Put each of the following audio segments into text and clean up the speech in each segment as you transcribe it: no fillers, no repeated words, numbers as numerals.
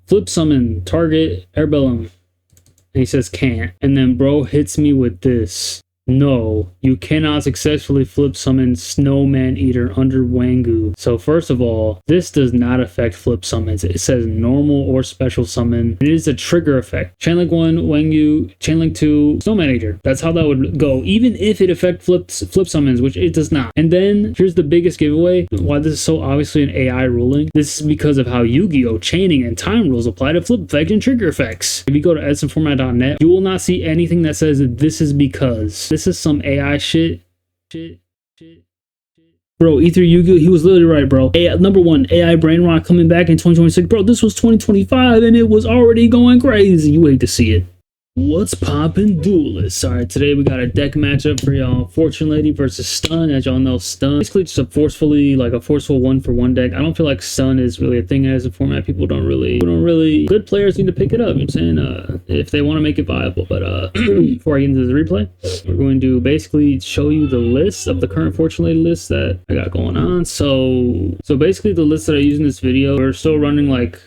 flip summon, target, Airbellum. And he says can't. And then bro hits me with this. No, you cannot successfully flip summon Snowman Eater under Wangu. So first of all, this does not affect flip summons. It says normal or special summon. It is a trigger effect. Chainlink 1, Wangu, Chainlink 2, Snowman Eater. That's how that would go, even if it affects flip summons, which it does not. And then here's the biggest giveaway why this is so obviously an AI ruling. This is because of how Yu-Gi-Oh! Chaining and time rules apply to flip effect and trigger effects. If you go to EdisonFormat.net, you will not see anything that says that this is because. This is some AI shit. Bro, Ether Yu-Gi-Oh! He was literally right, bro. Number one, AI brainrot coming back in 2026. Bro, this was 2025 and it was already going crazy. You hate to see it. What's poppin', duelists? Alright, today we got a deck matchup for y'all. Fortune Lady versus Stun. As y'all know, Stun basically just a forceful 1-for-1 deck. I don't feel like Stun is really a thing as a format. People don't really good players need to pick it up, you know what I'm saying? If they want to make it viable. But before I get into the replay, we're going to basically show you the list of the current Fortune Lady list that I got going on. So basically the list that I use in this video, we're still running like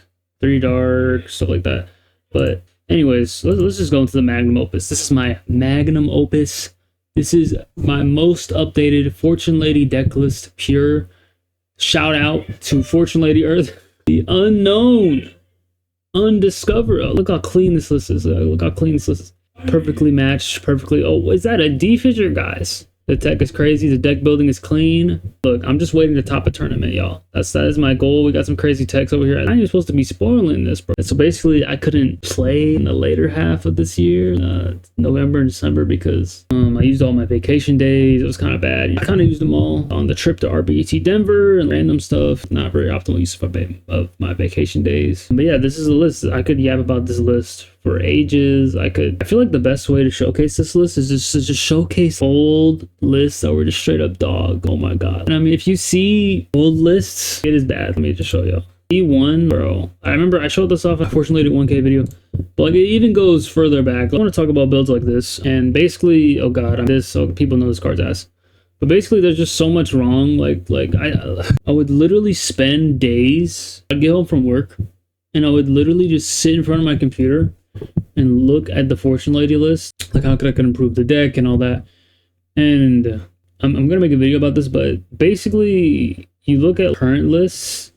3 dark, stuff like that. But anyways, let's just go into the magnum opus. This is my magnum opus. This is my most updated Fortune Lady deck list, pure. Shout out to Fortune Lady Earth, the unknown, undiscovered. Oh, look how clean this list is. Look how clean this list is. Perfectly matched, perfectly. Oh, is that a D figure, guys? The tech is crazy. The deck building is clean. Look, I'm just waiting to top a tournament, y'all. That is my goal. We got some crazy techs over here. I'm not even supposed to be spoiling this, bro. So basically, I couldn't play in the later half of this year, November and December, because I used all my vacation days. It was kind of bad. I kind of used them all on the trip to RBET Denver and random stuff. Not very optimal use of my vacation days. But yeah, this is a list. I could yap about this list for ages. I feel like the best way to showcase this list is just to showcase old lists that were just straight up dog. Oh my god. And I mean, if you see old lists, it is bad. Let me just show you. E1, bro. I remember I showed this off at Fortune Lady 1K video, but like it even goes further back. I want to talk about builds like this, and basically, oh god, people know this card's ass. But basically, there's just so much wrong. Like I would literally spend days. I'd get home from work, and I would literally just sit in front of my computer and look at the Fortune Lady list, like how could I improve the deck and all that. And I'm gonna make a video about this, but basically you look at current lists,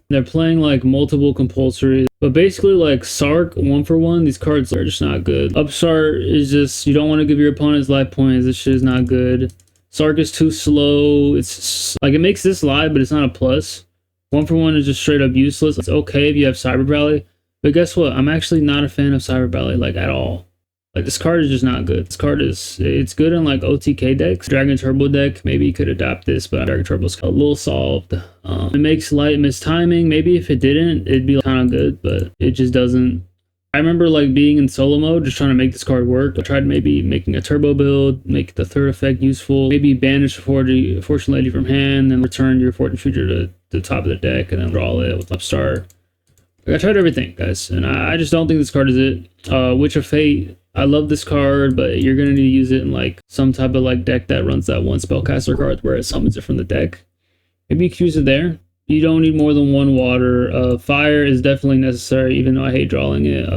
they're playing like multiple compulsories, but basically like Sark 1-for-1, these cards are just not good. Upstart is just, you don't want to give your opponents life points. This shit is not good. Sark is too slow. It's like, it makes this live, but it's not a plus. 1-for-1 is just straight up useless. It's okay if you have Cyber Rally, but guess what? I'm actually not a fan of Cyber Rally, like, at all. Like, this card is just not good. This card is, it's good in like OTK decks. Dragon Turbo deck, maybe you could adapt this, but Dragon Turbo's a little solved. It makes light miss timing. Maybe if it didn't, it'd be kind of good, but it just doesn't. I remember like being in solo mode, just trying to make this card work. I tried maybe making a turbo build, make the third effect useful, maybe banish the Fortune Lady from hand, then return your Fortune Future to the top of the deck, and then draw it with Upstart. Like, I tried everything, guys, and I just don't think this card is it. Witch of Fate, I love this card, but you're gonna need to use it in like some type of like deck that runs that one spellcaster card where it summons it from the deck. Maybe you can use it there. You don't need more than one water. Fire is definitely necessary, even though I hate drawing it.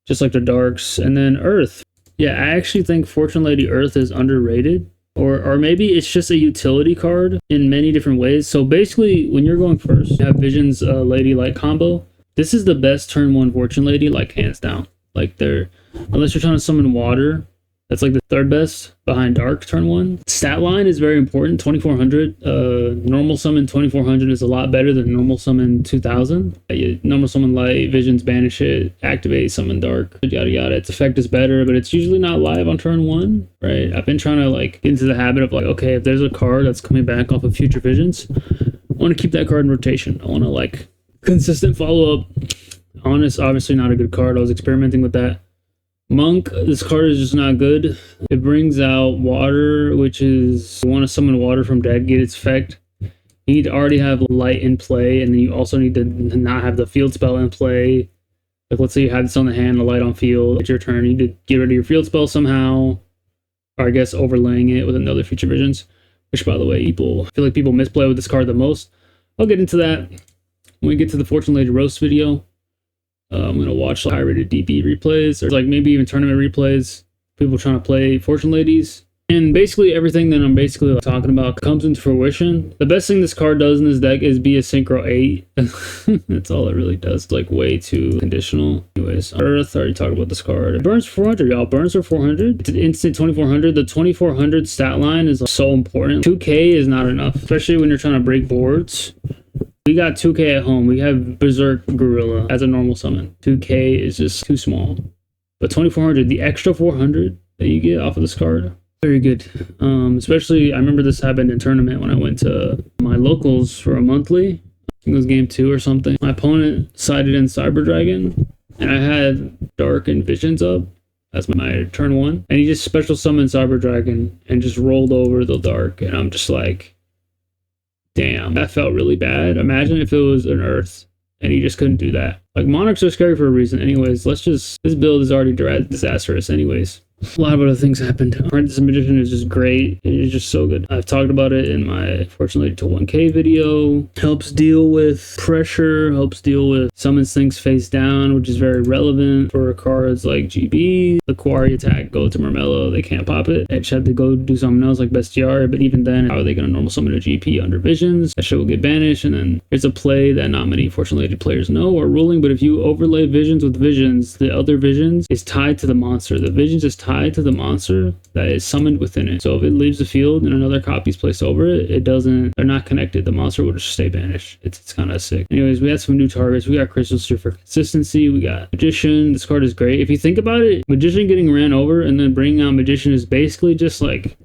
Just like the darks. And then Earth. Yeah, I actually think Fortune Lady Earth is underrated. Or maybe it's just a utility card in many different ways. So basically, when you're going first, you have Visions Lady Light combo. This is the best turn 1 Fortune Lady, like hands down. Like unless you're trying to summon water, that's like the third best behind Dark turn 1. Stat line is very important. 2400. Normal summon 2400 is a lot better than normal summon 2000. Normal summon Light, Visions, banish it, activate, summon Dark, yada yada. Its effect is better, but it's usually not live on turn 1, right? I've been trying to like get into the habit of like, okay, if there's a card that's coming back off of Future Visions, I want to keep that card in rotation. I want to like consistent follow up. Honest, obviously not a good card. I was experimenting with that. Monk, this card is just not good. It brings out water, which is, you want to summon water from deck, get its effect. You need to already have light in play, and then you also need to not have the field spell in play. Like, let's say you have this on the hand, the light on field. It's your turn. You need to get rid of your field spell somehow, or I guess overlaying it with another Future Visions, which, by the way, I feel like people misplay with this card the most. I'll get into that when we get to the Fortune Lady Roast video. I'm gonna watch high rated DB replays, or like maybe even tournament replays. People trying to play Fortune Ladies. And basically everything that I'm basically like talking about comes into fruition. The best thing this card does in this deck is be a Synchro 8. That's all it really does. It's like way too conditional. Anyways, Earth, I already talked about this card. It burns 400, y'all. Burns for 400. It's an instant 2400. The 2400 stat line is so important. 2k is not enough, especially when you're trying to break boards. We got 2k at home. We have Berserk Gorilla as a normal summon. 2k is just too small. But 2400, the extra 400 that you get off of this card, very good. Especially, I remember this happened in tournament when I went to my locals for a monthly. I think it was game 2 or something. My opponent sided in Cyber Dragon, and I had Dark and Visions up as my turn 1. And he just special summoned Cyber Dragon and just rolled over the Dark. And I'm just like, damn, that felt really bad. Imagine if it was an Earth and he just couldn't do that. Like, Monarchs are scary for a reason. Anyways, this build is already disastrous anyways. A lot of other things happened. Apprentice Magician is just great. It's just so good. I've talked about it in my Fortunately to 1k video. Helps deal with pressure, helps deal with summons things face down, which is very relevant for cards like GB. The Quarry attack, go to Mermello, they can't pop it. Edge had to go do something else like Bestiary, but even then, how are they going to normal summon a GP under Visions? That shit will get banished, and then there's a play that not many Fortunately players know or ruling, but if you overlay Visions with Visions, the other Visions is tied to the monster. The Visions is tied to the monster that is summoned within it. So if it leaves the field and another copy is placed over it, they're not connected. The monster will just stay banished. It's kind of sick. Anyways, we had some new targets. We got Crystal Sphere for consistency. We got Magician. This card is great. If you think about it, Magician getting ran over and then bringing out Magician is basically just like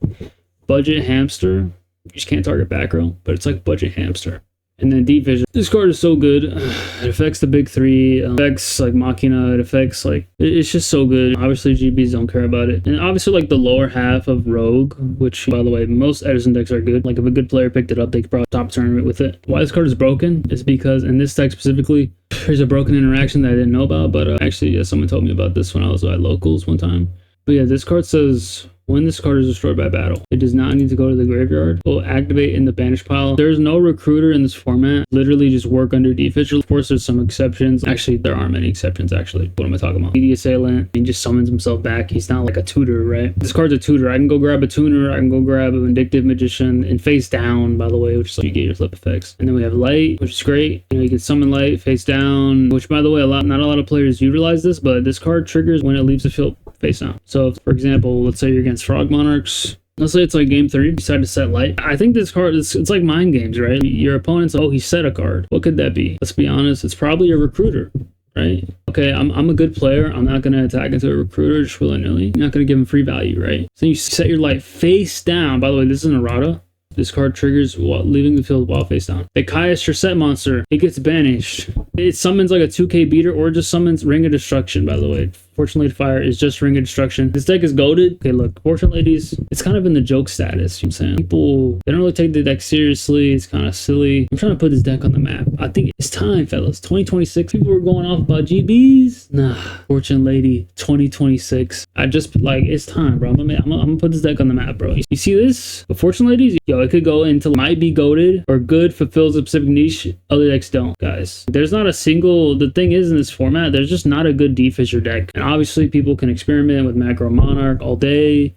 budget hamster. You just can't target back row, but it's like budget hamster. And then Deep Vision. This card is so good. It affects the big 3. It affects like Machina. It affects like... It's just so good. Obviously, GBs don't care about it. And obviously, like the lower half of Rogue, which, by the way, most Edison decks are good. Like if a good player picked it up, they could probably top tournament with it. Why this card is broken is because in this deck specifically, there's a broken interaction that I didn't know about. But actually, yeah, someone told me about this when I was at locals one time. But yeah, this card says... When this card is destroyed by battle, it does not need to go to the graveyard. It will activate in the banish pile. There's no recruiter in this format. Literally just work under Defisher. Of course, there's some exceptions. Actually, there aren't many exceptions, actually. What am I talking about? Media Assailant. He just summons himself back. He's not like a tutor, right? This card's a tutor. I can go grab a tuner. I can go grab a Vindictive Magician and face down, by the way, which is like you get your flip effects. And then we have Light, which is great. You know, you can summon Light, face down, which, by the way, not a lot of players utilize this, but this card triggers when it leaves the field face down. So, if, for example, let's say you're against Frog Monarchs. Let's say it's like game 3, you decide to set Light. I think this card, it's like mind games, right? Your opponent's, oh, he set a card. What could that be? Let's be honest, it's probably a recruiter, right? Okay, I'm a good player. I'm not going to attack into a recruiter just willy-nilly. You're not going to give him free value, right? So you set your Light face down. By the way, this is an errata. This card triggers while leaving the field while face down. They cast your set monster. It gets banished. It summons like a 2k beater or just summons Ring of Destruction, by the way. Fortunately, Fire is just Ring of Destruction. This deck is goated. Okay, look, Fortune Ladies, it's kind of in the joke status, you know what I'm saying? People, they don't really take the deck seriously. It's kind of silly. I'm trying to put this deck on the map. I think it's time, fellas. 2026. People were going off about GBs. Nah, Fortune Lady 2026. I just, like, it's time, bro. I'm gonna put this deck on the map, bro. You see this? The Fortune Ladies, yo, it could go into might be goated or good, fulfills a specific niche. Other decks don't, guys. There's not a single, the thing is in this format, there's just not a good Defisher deck. And obviously, people can experiment with Macro Monarch all day.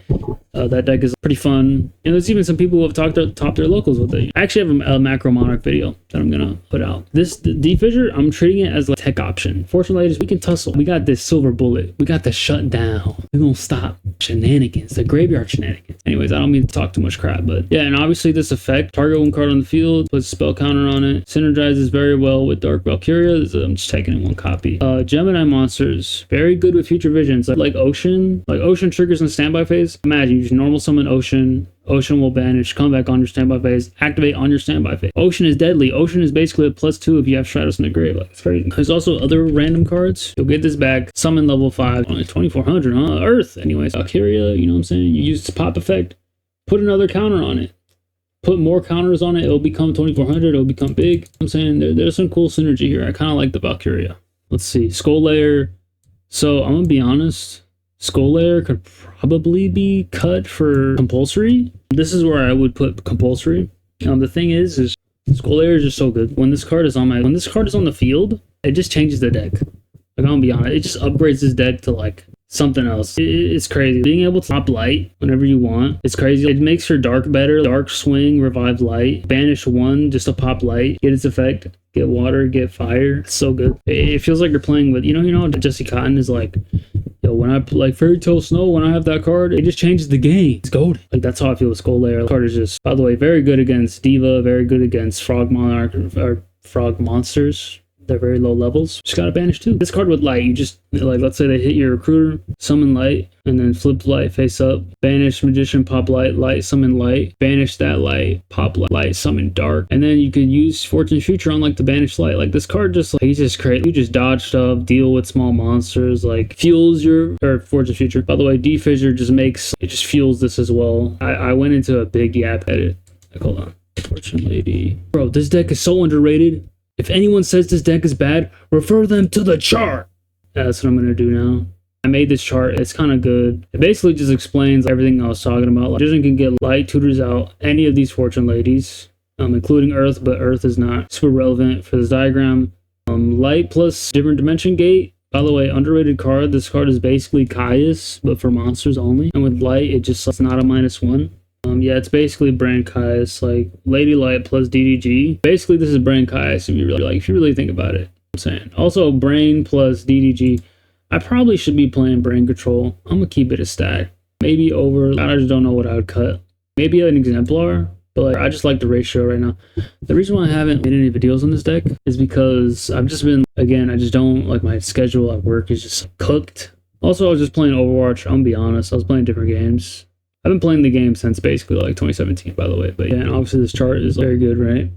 That deck is pretty fun. And there's even some people who have topped their locals with it. I actually have a Macro Monarch video that I'm going to put out. This Defisher, I'm treating it as a tech option. Fortunately, ladies, we can tussle. We got this Silver Bullet. We got the shutdown. We're going to stop shenanigans, the graveyard shenanigans. Anyways, I don't mean to talk too much crap, but yeah, and obviously this effect, target one card on the field, puts a spell counter on it, synergizes very well with Dark Valkyria. I'm just taking in one copy. Gemini monsters, very good with future visions, like Ocean. Like Ocean triggers in standby phase. Imagine you just normal summon Ocean. Ocean will banish, come back on your standby phase, activate on your standby phase. Ocean is deadly. Ocean is basically a +2 if you have Stratos in the grave. Like, it's crazy. There's also other random cards. You'll get this back. Summon level 5. Only 2400, huh? Earth. Anyways, Valkyria, you know what I'm saying? You use this pop effect. Put another counter on it. Put more counters on it. It'll become 2400. It'll become big. You know what I'm saying there's some cool synergy here. I kind of like the Valkyria. Let's see. Skull Layer. So I'm going to be honest. Skull Layer could probably be cut for compulsory. This is where I would put compulsory. The thing is Skull Layer is just so good. When this card is on the field, it just changes the deck. Like, I'm gonna be honest, it just upgrades this deck to like something else. It's crazy. Being able to pop light whenever you want, it's crazy. It makes your dark better. Dark swing, revive light, banish one just to pop light, get its effect, get water, get fire. It's so good. It feels like you're playing with, you know, Jesse Cotton is like, yo, when I like Fairy Tale Snow, when I have that card, it just changes the game. It's golden. Like, that's how I feel with Skull Layer. The card is just, by the way, very good against Diva, very good against Frog Monarch or Frog Monsters. They're very low levels. Just gotta banish two. This card with light, you just, like, let's say they hit your recruiter, summon light, and then flip light face up, banish magician, pop light, light, summon light, banish that light, pop light, summon dark, and then you could use Fortune Future on like the banish light. Like, this card just, like, he's just crazy. You just dodge stuff, deal with small monsters, like fuels your, or Fortune Future. By the way, D-Fissure just makes, it just fuels this as well. I went into a big yap edit. Like, hold on. Fortune Lady. Bro, this deck is so underrated. If anyone says this deck is bad, refer them to the chart. That's what I'm going to do now. I made this chart. It's kind of good. It basically just explains everything I was talking about. Like, Magician can get light, tutors out any of these Fortune Ladies, including Earth, but Earth is not super relevant for this diagram. Light plus different dimension gate. By the way, underrated card. This card is basically Caius, but for monsters only. And with light, it's not a -1. Yeah, it's basically Brain Caius, like Lady Light plus DDG. Basically, this is Brain Caius if you really think about it. I'm saying. Also, Brain plus DDG. I probably should be playing Brain Control. I'm gonna keep it a stack. Maybe over. I just don't know what I would cut. Maybe an Exemplar, but like, I just like the ratio right now. The reason why I haven't made any videos on this deck is because I've just been, again, I just don't, like, my schedule at work is just cooked. Also, I was just playing Overwatch. I'm gonna be honest. I was playing different games. I've been playing the game since basically like 2017, by the way. But yeah, and obviously this chart is very good, right?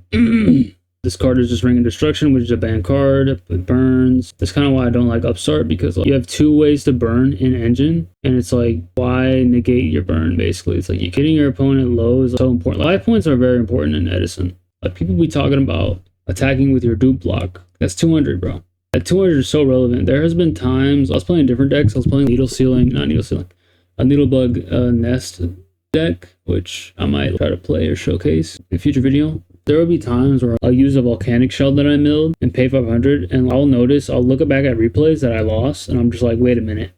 This card is just Ring of Destruction, which is a banned card. It burns. That's kind of why I don't like Upstart, because like, you have two ways to burn in Engine, and it's like, why negate your burn, basically? It's like, you getting your opponent low is so important. Life points are very important in Edison. Like, people be talking about attacking with your dupe block. That's 200, bro. That 200 is so relevant. There has been times, I was playing different decks. I was playing a Needlebug Nest deck, which I might try to play or showcase in a future video. There will be times where I'll use a volcanic shell that I milled and pay 500, and I'll look back at replays that I lost, and I'm just like, wait a minute.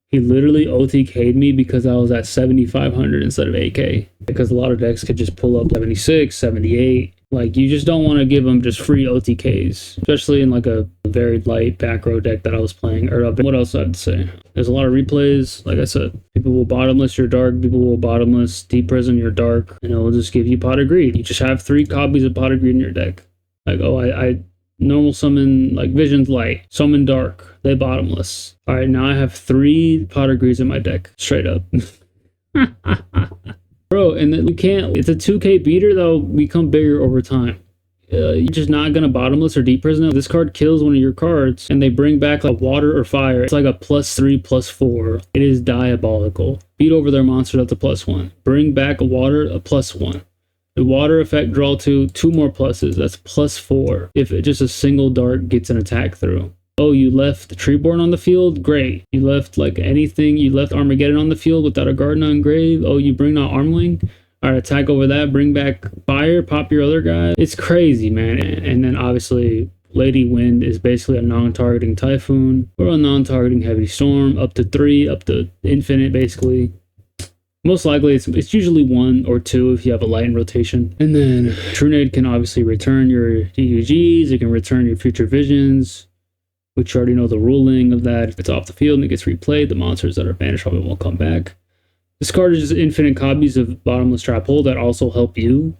He literally OTK'd me because I was at 7,500 instead of 8K. Because a lot of decks could just pull up 76, 78. Like, you just don't want to give them just free OTKs. Especially in like a very light back row deck that I was playing. Or what else I have to say? There's a lot of replays. Like I said, people will bottomless your dark. People will bottomless deep prison your dark. And it will just give you Pot of Greed. You just have 3 copies of Pot of Greed in your deck. Like, oh, I normal summon, like, Vision's Light, summon dark, they bottomless. All right, now I have 3 Pot of Greeds in my deck, straight up. Bro, and then we can't, it's a 2K beater that'll become bigger over time. You're just not gonna bottomless or deep prison. This card kills one of your cards, and they bring back like water or fire. It's like a +3, +4. It is diabolical. Beat over their monster, that's a +1. Bring back water, a +1. The water effect, draw 2 more pluses. That's +4. If just a single dart gets an attack through. Oh, you left the Treeborn on the field? Great. You left like anything. You left Armageddon on the field without a Garden on Grave. Oh, you bring out Armling? All right, attack over that. Bring back fire. Pop your other guy. It's crazy, man. And then obviously, Lady Wind is basically a non-targeting Typhoon or a non-targeting Heavy Storm. Up to 3, up to infinite, basically. Most likely, it's usually 1 or 2 if you have a light in rotation. And then Trunade can obviously return your DUGs. It can return your Future Visions, which you already know the ruling of that. If it's off the field and it gets replayed, the monsters that are banished probably won't come back. This card is just infinite copies of Bottomless Trap Hole that also help you.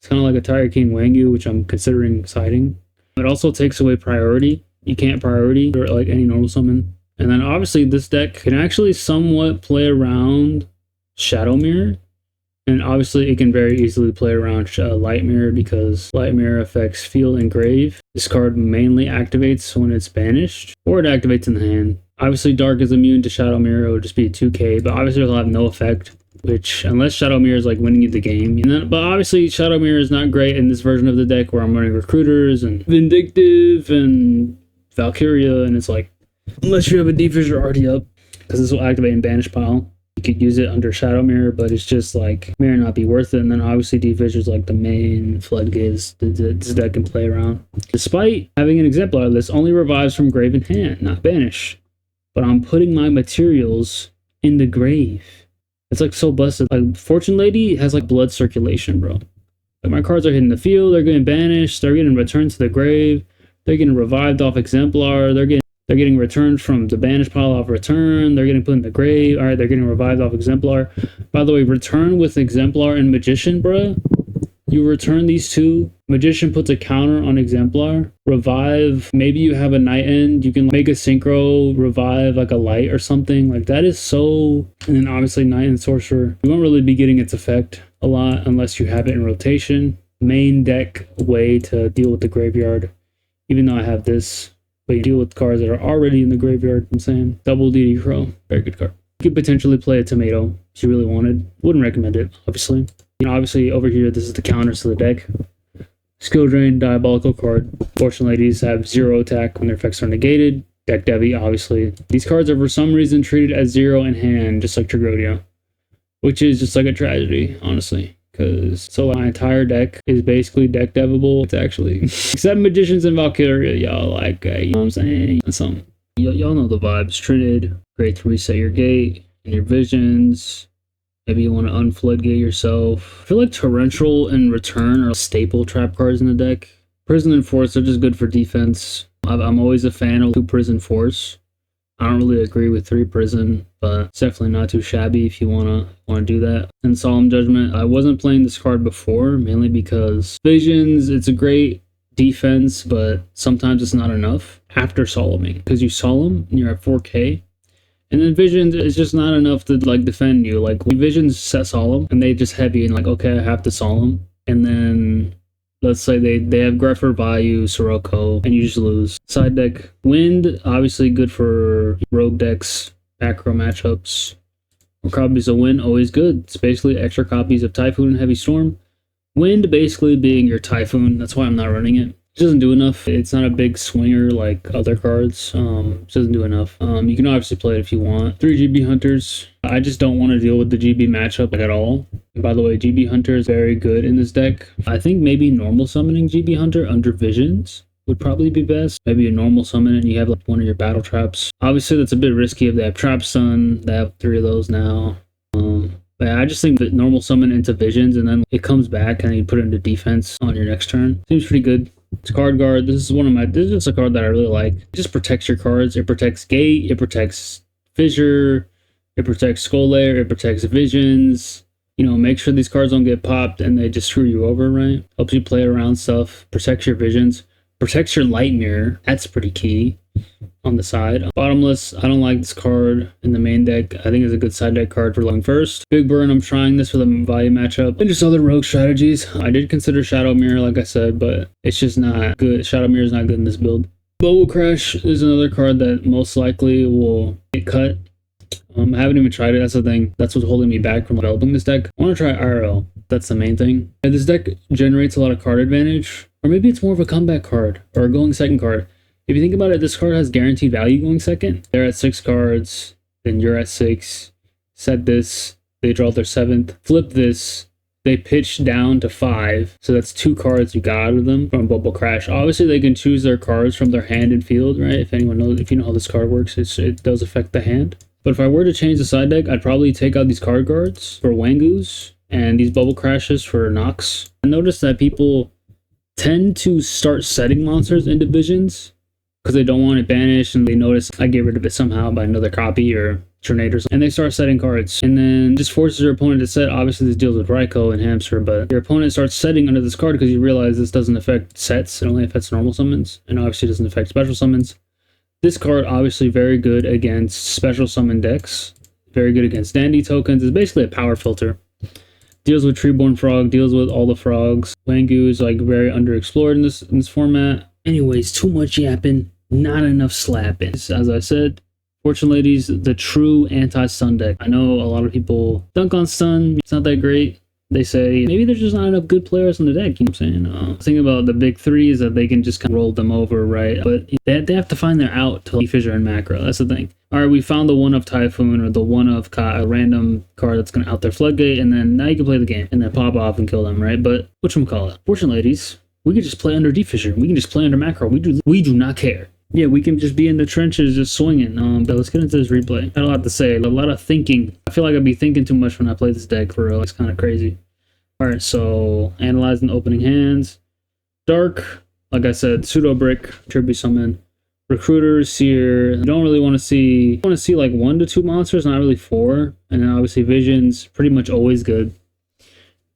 It's kind of like a Tiger King Wangyu, which I'm considering siding. It also takes away priority. You can't priority or like any normal summon. And then obviously this deck can actually somewhat play around Shadow Mirror, and obviously it can very easily play around Light Mirror because Light Mirror affects Field and Grave. This card mainly activates when it's banished, or it activates in the hand. Obviously Dark is immune to Shadow Mirror, it would just be a 2K, but obviously it'll have no effect, which unless Shadow Mirror is like winning you the game. And then, but obviously Shadow Mirror is not great in this version of the deck where I'm running Recruiters and Vindictive and Valkyria, and it's like, unless you have a D-Fissure already up, because this will activate in Banish Pile. You could use it under Shadow Mirror, but it's just like may or not be worth it. And then obviously D-Fissure's like the main floodgates this deck can play around. Despite having an exemplar, this only revives from grave in hand, not banish. But I'm putting my materials in the grave. It's like so busted. Like Fortune Lady has like blood circulation, bro. Like my cards are hitting the field, they're getting banished, they're getting returned to the grave, they're getting revived off exemplar, they're getting returned from the banished pile off return, they're getting put in the grave, alright, they're getting revived off exemplar. By the way, return with exemplar and magician, bruh. You return these two, magician puts a counter on exemplar, revive, maybe you have a night end, you can make a synchro, revive like a light or something, like that is so. And then obviously night end sorcerer, you won't really be getting its effect a lot unless you have it in rotation. Main deck way to deal with the graveyard, even though I have this, but you deal with cards that are already in the graveyard. I'm saying double DD Crow, very good card. You could potentially play a tomato if you really wanted. Wouldn't recommend it, obviously. You know, obviously over here, this is the counters to the deck. Skill Drain, Diabolical card. Fortune Ladies have 0 attack when their effects are negated. Deck Devi, obviously. These cards are for some reason treated as 0 in hand, just like Tragodia. Which is just like a tragedy, honestly. Because so my entire deck is basically deck devable. It's actually except Magicians and Valkyria, y'all like, you know what I'm saying? That's something. Y'all know the vibes. Trinid, great to reset your gate and your visions. Maybe you want to unfloodgate yourself. I feel like Torrential and Return are staple trap cards in the deck. Prison and Force are just good for defense. I'm always a fan of 2 Prison Force. I don't really agree with 3 Prison, but it's definitely not too shabby if you wanna do that. And Solemn Judgment, I wasn't playing this card before, mainly because Visions, it's a great defense, but sometimes it's not enough after Solemning. Because you Solemn and you're at 4K. And then Visions is just not enough to like defend you. Like Visions set Solemn and they just heavy and like, okay, I have to Solemn. And then let's say they have Greffer, Bayou, Sirocco, and you just lose. Side deck, Wind, obviously good for rogue decks, back row matchups. More copies of Wind, always good. It's basically extra copies of Typhoon and Heavy Storm. Wind basically being your Typhoon, that's why I'm not running it. It doesn't do enough. It's not a big swinger like other cards. It doesn't do enough. You can obviously play it if you want. 3 GB Hunters. I just don't want to deal with the GB matchup like at all. And by the way, GB Hunter is very good in this deck. I think maybe normal summoning GB Hunter under Visions would probably be best. Maybe a normal summon and you have like one of your battle traps. Obviously that's a bit risky if they have Trap Stun. They have 3 of those now. But I just think that normal summon into Visions and then it comes back and you put it into defense on your next turn. Seems pretty good. It's Card Guard. This is just a card that I really like. It just protects your cards. It protects Gate. It protects Fissure. It protects Skull Lair. It protects Visions. You know, make sure these cards don't get popped and they just screw you over, right? Helps you play around stuff. Protects your Visions. Protects your Light Mirror. That's pretty key. On the side. Bottomless, I don't like this card in the main deck. I think it's a good side deck card for long first. Big Burn, I'm trying this for the value matchup. And just other rogue strategies. I did consider Shadow Mirror, like I said, but it's just not good. Shadow Mirror is not good in this build. Bubble Crash is another card that most likely will get cut. I haven't even tried it. That's the thing. That's what's holding me back from developing this deck. I want to try IRL. That's the main thing. And this deck generates a lot of card advantage. Or maybe it's more of a comeback card or a going second card. If you think about it, this card has guaranteed value going second. They're at 6 cards, then you're at 6. Set this, they draw their 7th. Flip this, they pitch down to 5. So that's 2 cards you got out of them from Bubble Crash. Obviously, they can choose their cards from their hand and field, right? If anyone knows, if you know how this card works, it does affect the hand. But if I were to change the side deck, I'd probably take out these card guards for Wangoos and these Bubble Crashes for Nox. I noticed that people tend to start setting monsters in divisions because they don't want it banished and they notice I get rid of it somehow by another copy or Tornadoes, and they start setting cards and then just forces your opponent to set. Obviously this deals with Raikou and Hamster, but your opponent starts setting under this card because you realize this doesn't affect sets, it only affects normal summons and obviously doesn't affect special summons. This card obviously very good against special summon decks, very good against Dandy tokens. It's basically a power filter. Deals with Treeborn Frog, deals with all the frogs. Wangu is like very underexplored in this format. Anyways, too much yapping. Not enough slapping. As I said, Fortune Ladies, the true anti-stun deck. I know a lot of people dunk on stun. It's not that great. They say maybe there's just not enough good players on the deck. You know what I'm saying? The thing about the big 3 is that they can just kind of roll them over, right? But they have to find their out to Fissure and Macro. That's the thing. Alright, we found the one of Typhoon or the one of a random card that's gonna out their floodgate, and then now you can play the game and then pop off and kill them, right? But whatchamacallit? Fortunately, ladies, we can just play under Deep Fissure. We can just play under Macro. We do not care. Yeah, we can just be in the trenches just swinging. But let's get into this replay. I had a lot to say, a lot of thinking. I feel like I'd be thinking too much when I play this deck, for real. It's kind of crazy. Alright, so analyzing the opening hands. Dark, like I said, Pseudo Brick, Tribute Summon. Recruiters, Seer. You don't really want to see. You want to see like 1 to 2 monsters, not really 4. And then obviously Visions, pretty much always good.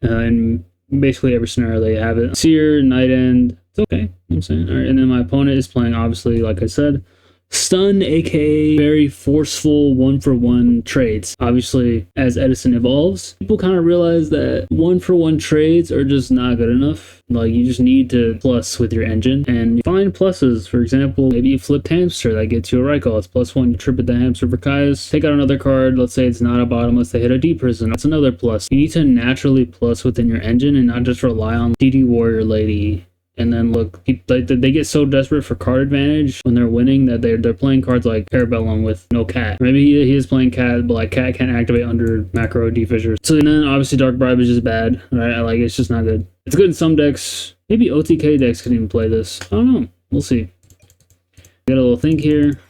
And basically every scenario they have it. Seer, Night End, it's okay. You know what I'm saying? All right, and then my opponent is playing, obviously, like I said, Stun, aka very forceful 1-for-1 trades. Obviously, as Edison evolves, people kind of realize that 1-for-1 trades are just not good enough. Like, you just need to plus with your engine and you find pluses. For example, maybe you flipped Hamster, that gets you a Raikou. It's +1. You trip it the Hamster for Kai's. Take out another card. Let's say it's not a bottomless. They hit a Deep Prison. That's another plus. You need to naturally plus within your engine and not just rely on DD Warrior Lady. And then look, they get so desperate for card advantage when they're winning that they're playing cards like Parabellum with no Cat. Maybe he is playing Cat, but like Cat can't activate under Macro Deep Fissure. So then obviously Dark Bribe is just bad, right? Like, it's just not good. It's good in some decks. Maybe OTK decks can even play this. I don't know. We'll see. Get a little think here.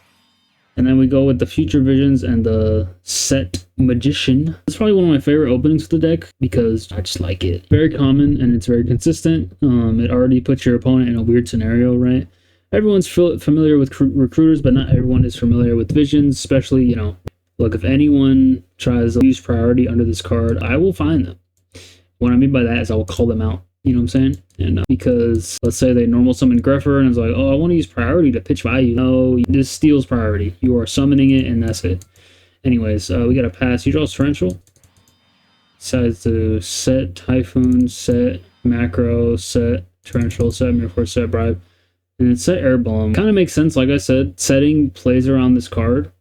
And then we go with the Future Visions and the Set Magician. It's probably one of my favorite openings for the deck because I just like it. Very common and it's very consistent. It already puts your opponent in a weird scenario, right? Everyone's familiar with recruiters, but not everyone is familiar with Visions, especially, you know, look, if anyone tries to use priority under this card, I will find them. What I mean by that is I will call them out. You know what I'm saying? And because let's say they normal summon Greffer and it's like, oh, I want to use priority to pitch value. No, this steals priority. You are summoning it and that's it. Anyways, we got to pass. You draw Torrential. Decides to set Typhoon, set Macro, set Torrential, set Mirror Force, set Bribe, and then set Airbalm. Kind of makes sense. Like I said, setting plays around this card.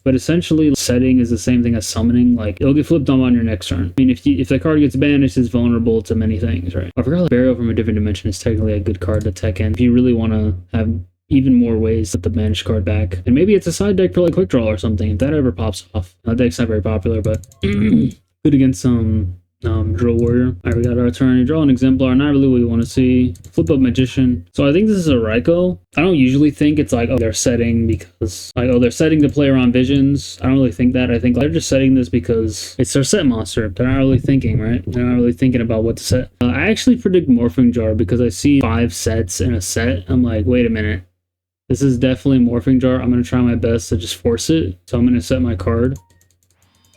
But essentially, setting is the same thing as summoning. Like, it'll get flipped on your next turn. I mean, if the card gets banished, it's vulnerable to many things, right? I forgot, like, Burial from a Different Dimension is technically a good card to tech in. If you really want to have even more ways to get the banished card back. And maybe it's a side deck for, like, Quick Draw or something, if that ever pops off. That deck's not very popular, but good against some Drill Warrior. Alright, we got our turn. You draw an Exemplar, not really what you want to see. Flip up Magician. So I think this is a Raikou. I don't usually think it's like, oh, they're setting because, like, oh, they're setting to play around Visions. I don't really think that. I think they're just setting this because it's their set monster. They're not really thinking, right? They're not really thinking about what to set. I actually predict Morphing Jar because I see 5 sets in a set. I'm like, wait a minute. This is definitely Morphing Jar. I'm going to try my best to just force it. So I'm going to set my card.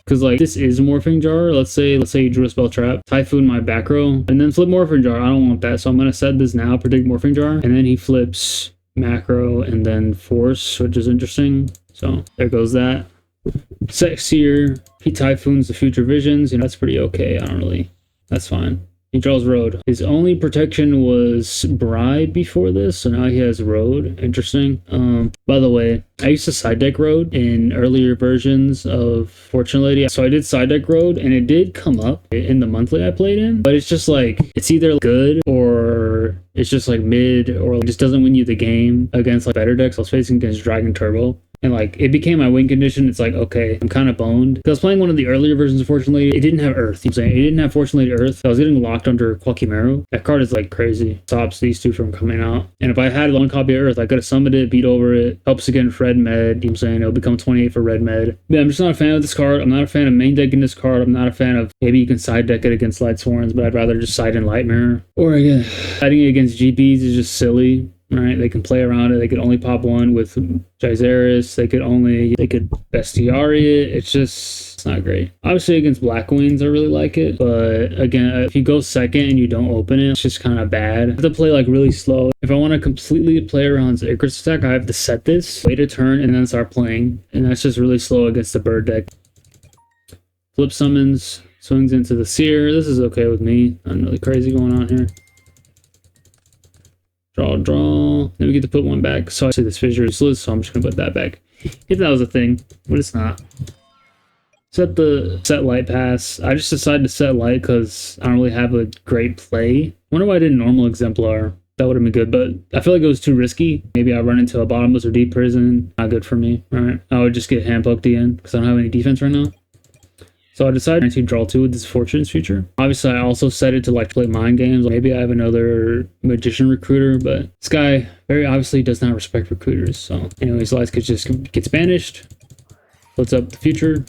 Because, like, this is Morphing Jar. Let's say you drew a Spell Trap, Typhoon my back row, and then flip Morphing Jar. I don't want that, so I'm going to set this now, predict Morphing Jar, and then he flips Macro and then Force, which is interesting. So, there goes that. Set Seer, he Typhoons the Future Visions, you know, that's pretty okay. I don't really, that's fine. He draws Road. His only protection was Bribe before this, so now he has Road. Interesting. By the way, I used to side deck Road in earlier versions of Fortune Lady. So I did side deck Road, and it did come up in the monthly I played in. But it's just like, it's either good or it's just like mid, or it just doesn't win you the game against like better decks. I was facing against Dragon Turbo. And like, it became my win condition. It's like, okay, I'm kind of boned. Because I was playing one of the earlier versions of Fortune Lady. It didn't have Earth. You know what I'm saying? It didn't have Fortune Lady Earth. I was getting locked under Quakimaru. That card is like crazy. Stops these two from coming out. And if I had one copy of Earth, I could have summoned it, beat over it. Helps against Red Med. You know what I'm saying? It'll become 28 for Red Med. Yeah, I'm just not a fan of this card. I'm not a fan of main decking this card. I'm not a fan of, maybe you can side deck it against Light Sworns, but I'd rather just side in Light Mirror. Or again, siding it against GPs is just silly. Right, they can play around it. They could only pop one with Gyzeris. They could Bestiari it. It's not great. Obviously against Black Wings, I really like it. But again, if you go second and you don't open it, it's just kind of bad. I have to play like really slow. If I want to completely play around Icarus attack, I have to set this, wait a turn, and then start playing. And that's just really slow against the bird deck. Flip summons, swings into the Seer. This is okay with me. Nothing really crazy going on here. Draw. Then we get to put one back. So I see this Fissure is loose, so I'm just gonna put that back. If that was a thing, but it's not. Set Light pass. I just decided to set Light because I don't really have a great play. Wonder why I did Normal Exemplar. That would have been good, but I feel like it was too risky. Maybe I run into a bottomless or deep prison. Not good for me. All right, I would just get hand poked again because I don't have any defense right now. So I decided to draw 2 with this Fortune's Future. Obviously, I also set it to like play mind games. Maybe I have another Magician Recruiter, but this guy very obviously does not respect recruiters. So anyways, lights could just gets banished. Puts up the future.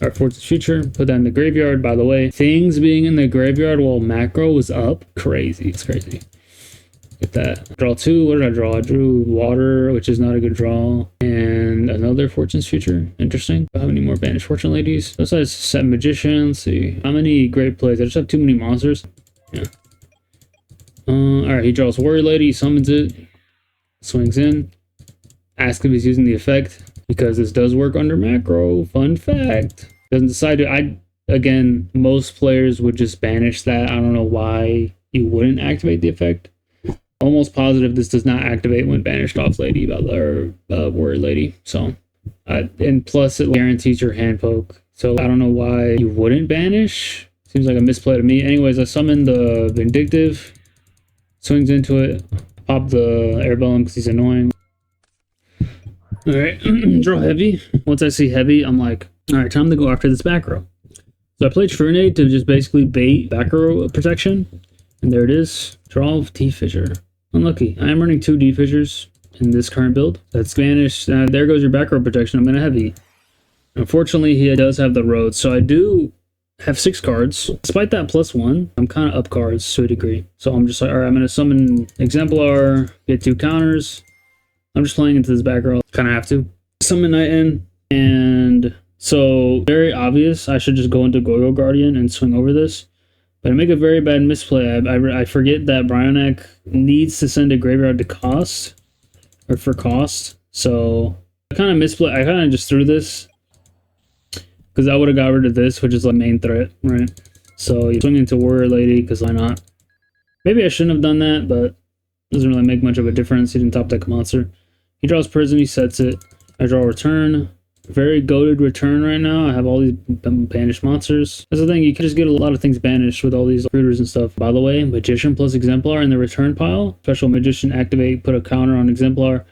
Our Fortune's Future. Put that in the graveyard. By the way, things being in the graveyard while macro was up. Crazy. It's crazy. Get that. Draw 2. What did I draw? I drew water, which is not a good draw. And another Fortune's Future. Interesting. How many more banished Fortune Ladies? Besides set Magician. Let's see. How many great plays? I just have too many monsters. Yeah. Alright, he draws Warrior Lady, summons it, swings in. Asks if he's using the effect, because this does work under macro. Fun fact. Doesn't decide to. Again, most players would just banish that. I don't know why you wouldn't activate the effect. Almost positive this does not activate when banished off Lady or Warrior Lady. So, and plus it guarantees your hand poke. So I don't know why you wouldn't banish. Seems like a misplay to me. Anyways, I summon the Vindictive. Swings into it. Pop the Airbellum because he's annoying. Alright, draw heavy. Once I see heavy, I'm like, alright, time to go after this back row. So I played Trinade to just basically bait back row protection. And there it is. Draw D-Fissure. Unlucky. I am running 2 D-Fissures in this current build. That's Spanish. There goes your back row protection. I'm going to heavy. Unfortunately, he does have the road. So I do have 6 cards. Despite that +1, I'm kind of up cards to a degree. So I'm just like, alright, I'm going to summon Exemplar, get 2 counters. I'm just playing into this back row. Kind of have to. Summon Night In. And so, very obvious. I should just go into Goyo Guardian and swing over this. But I make a very bad misplay. I forget that Brionac needs to send a graveyard to cost. Or for cost. So, I kind of misplay. I kind of just threw this. Because I would have got rid of this, which is the main threat, right? So, you swing into Warrior Lady, because why not? Maybe I shouldn't have done that, but it doesn't really make much of a difference. He didn't top deck a monster. He draws Prison, he sets it. I draw Return. Very goated Return right now. I have all these banished monsters. That's the thing, you can just get a lot of things banished with all these recruiters and stuff. By the way, Magician plus Exemplar in the return pile. Special Magician activate, put a counter on Exemplar.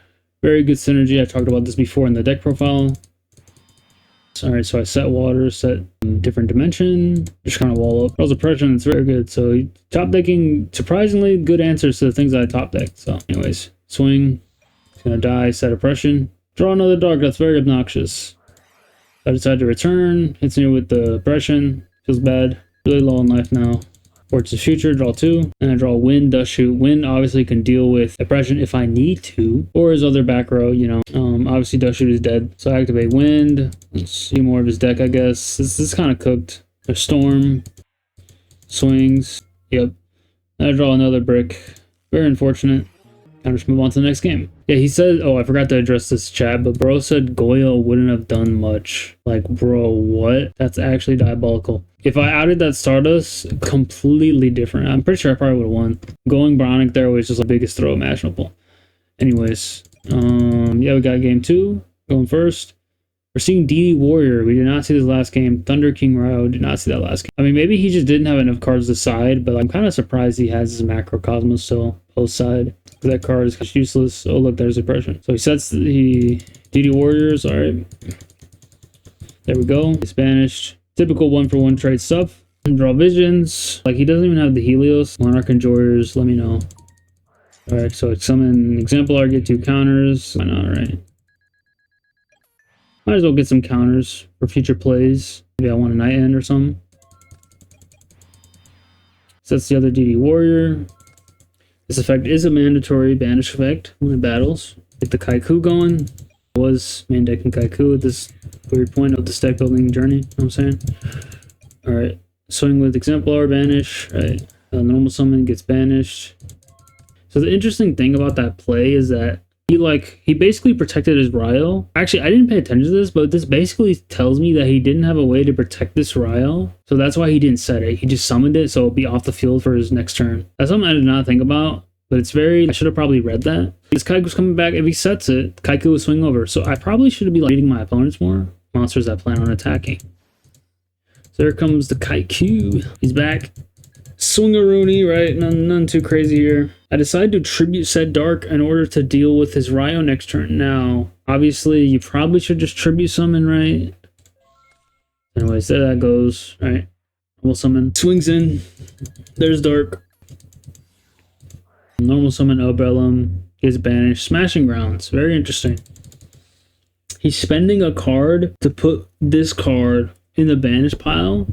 Very good synergy. I talked about this before in the deck profile. Alright, so I set water, set different dimension, just kind of wall up. Draws Oppression, it's very good. So top decking, surprisingly good answers to the things I top decked. So anyways, swing, it's gonna die, set Oppression. Draw another dog, that's very obnoxious. I decide to return, hits me with the Oppression, feels bad, really low on life now. Fortune's Future, draw 2, and I draw Wind, Dust Shoot. Wind obviously can deal with Oppression if I need to, or his other back row, you know. Obviously Dust Shoot is dead, so I activate Wind. Let's see more of his deck, I guess. This is kind of cooked. There's Storm, swings, yep. I draw another brick. Very unfortunate. I'll just move on to the next game. Yeah, he said, oh, I forgot to address this chat, but bro said Goyo wouldn't have done much. Like, bro, what? That's actually diabolical. If I added that Stardust, completely different. I'm pretty sure I probably would have won. Going Bronic there was just the biggest throw imaginable. Anyways, yeah, we got game 2 going first. We're seeing DD Warrior. We did not see this last game. Thunder King Ryo did not see that last game. I mean, maybe he just didn't have enough cards to side, but I'm kind of surprised he has his Macrocosmos still post side. That card is useless. Oh, look, there's Oppression. So he sets the DD Warriors. All right. There we go. It's banished. Typical 1-for-1 trade stuff. And draw Visions. Like, he doesn't even have the Helios. Monarch Enjoyers. Let me know. All right, so I summon Exemplar, get 2 counters. Why not, right? Might as well get some counters for future plays. Maybe I want a Night End or something. Sets the other DD Warrior. This effect is a mandatory banish effect when it battles. Get the Kaiku going. I was main decking Kaiku at this weird point of the deck building journey. You know what I'm saying? Alright. Swing with Exemplar, banish. Right. Normal summon gets banished. So the interesting thing about that play is that he basically protected his Ryo. Actually, I didn't pay attention to this, but this basically tells me that he didn't have a way to protect this Ryo. So that's why he didn't set it. He just summoned it so it'll be off the field for his next turn. That's something I did not think about, but it's I should have probably read that. This Kaiku's coming back. If he sets it, Kaiku will swing over. So I probably should be reading my opponents more. Monsters I plan on attacking. So here comes the Kaiku. He's back. Swingaroony, right? None too crazy here. I decided to tribute said Dark in order to deal with his Ryo next turn. Now, obviously, you probably should just tribute summon, right? Anyways, there that goes, right? Normal summon. Swings in. There's Dark. Normal summon Obellum. Gets banished. Smashing Grounds. Very interesting. He's spending a card to put this card in the banish pile.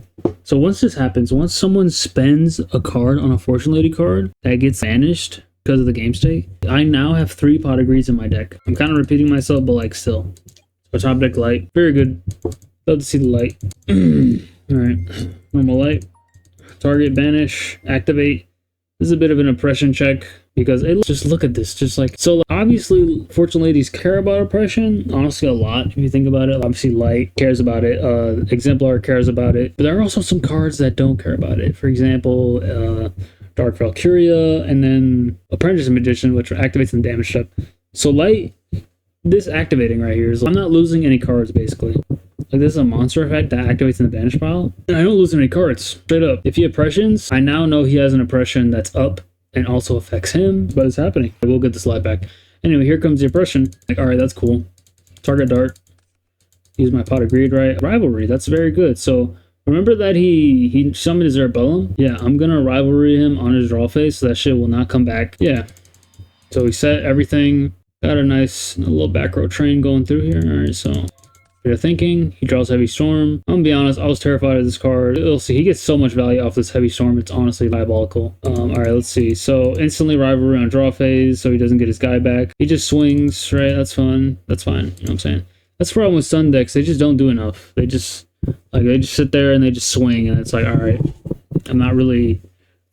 So once this happens, once someone spends a card on a Fortune Lady card that gets banished because of the game state, I now have 3 Pot of Greeds in my deck. I'm kind of repeating myself, but like still. So top deck light. Very good. Love to see the light. Alright. Normal light. Target, banish, activate. This is a bit of an oppression check because just look at this. Just like, so obviously Fortune Ladies care about oppression, honestly a lot if you think about it. Obviously Light cares about it, Exemplar cares about it, but there are also some cards that don't care about it. For example, Dark Valkyria, and then Apprentice Magician, which activates and damage step. So Light, this activating right here is like, I'm not losing any cards basically. Like this is a monster effect that activates in the banish pile. And I don't lose any cards. Straight up. If he oppressions, I now know he has an oppression that's up and also affects him. But it's happening. I will get this light back. Anyway, here comes the oppression. Like, alright, that's cool. Target Dart. Use my Pot of Greed, right? Rivalry, that's very good. So remember that he summoned his Zerbellum? Yeah, I'm gonna rivalry him on his draw phase so that shit will not come back. Yeah. So we set everything. Got a nice little back row train going through here. Alright, so you're thinking, he draws Heavy Storm. I'm gonna be honest, I was terrified of this card. You'll see, he gets so much value off this Heavy Storm, it's honestly diabolical. Alright, let's see. So, instantly rivalry on draw phase, so he doesn't get his guy back. He just swings, right? That's fun. That's fine. You know what I'm saying? That's the problem with Sun decks. They just don't do enough. They just sit there and they just swing, and it's like, alright, I'm not really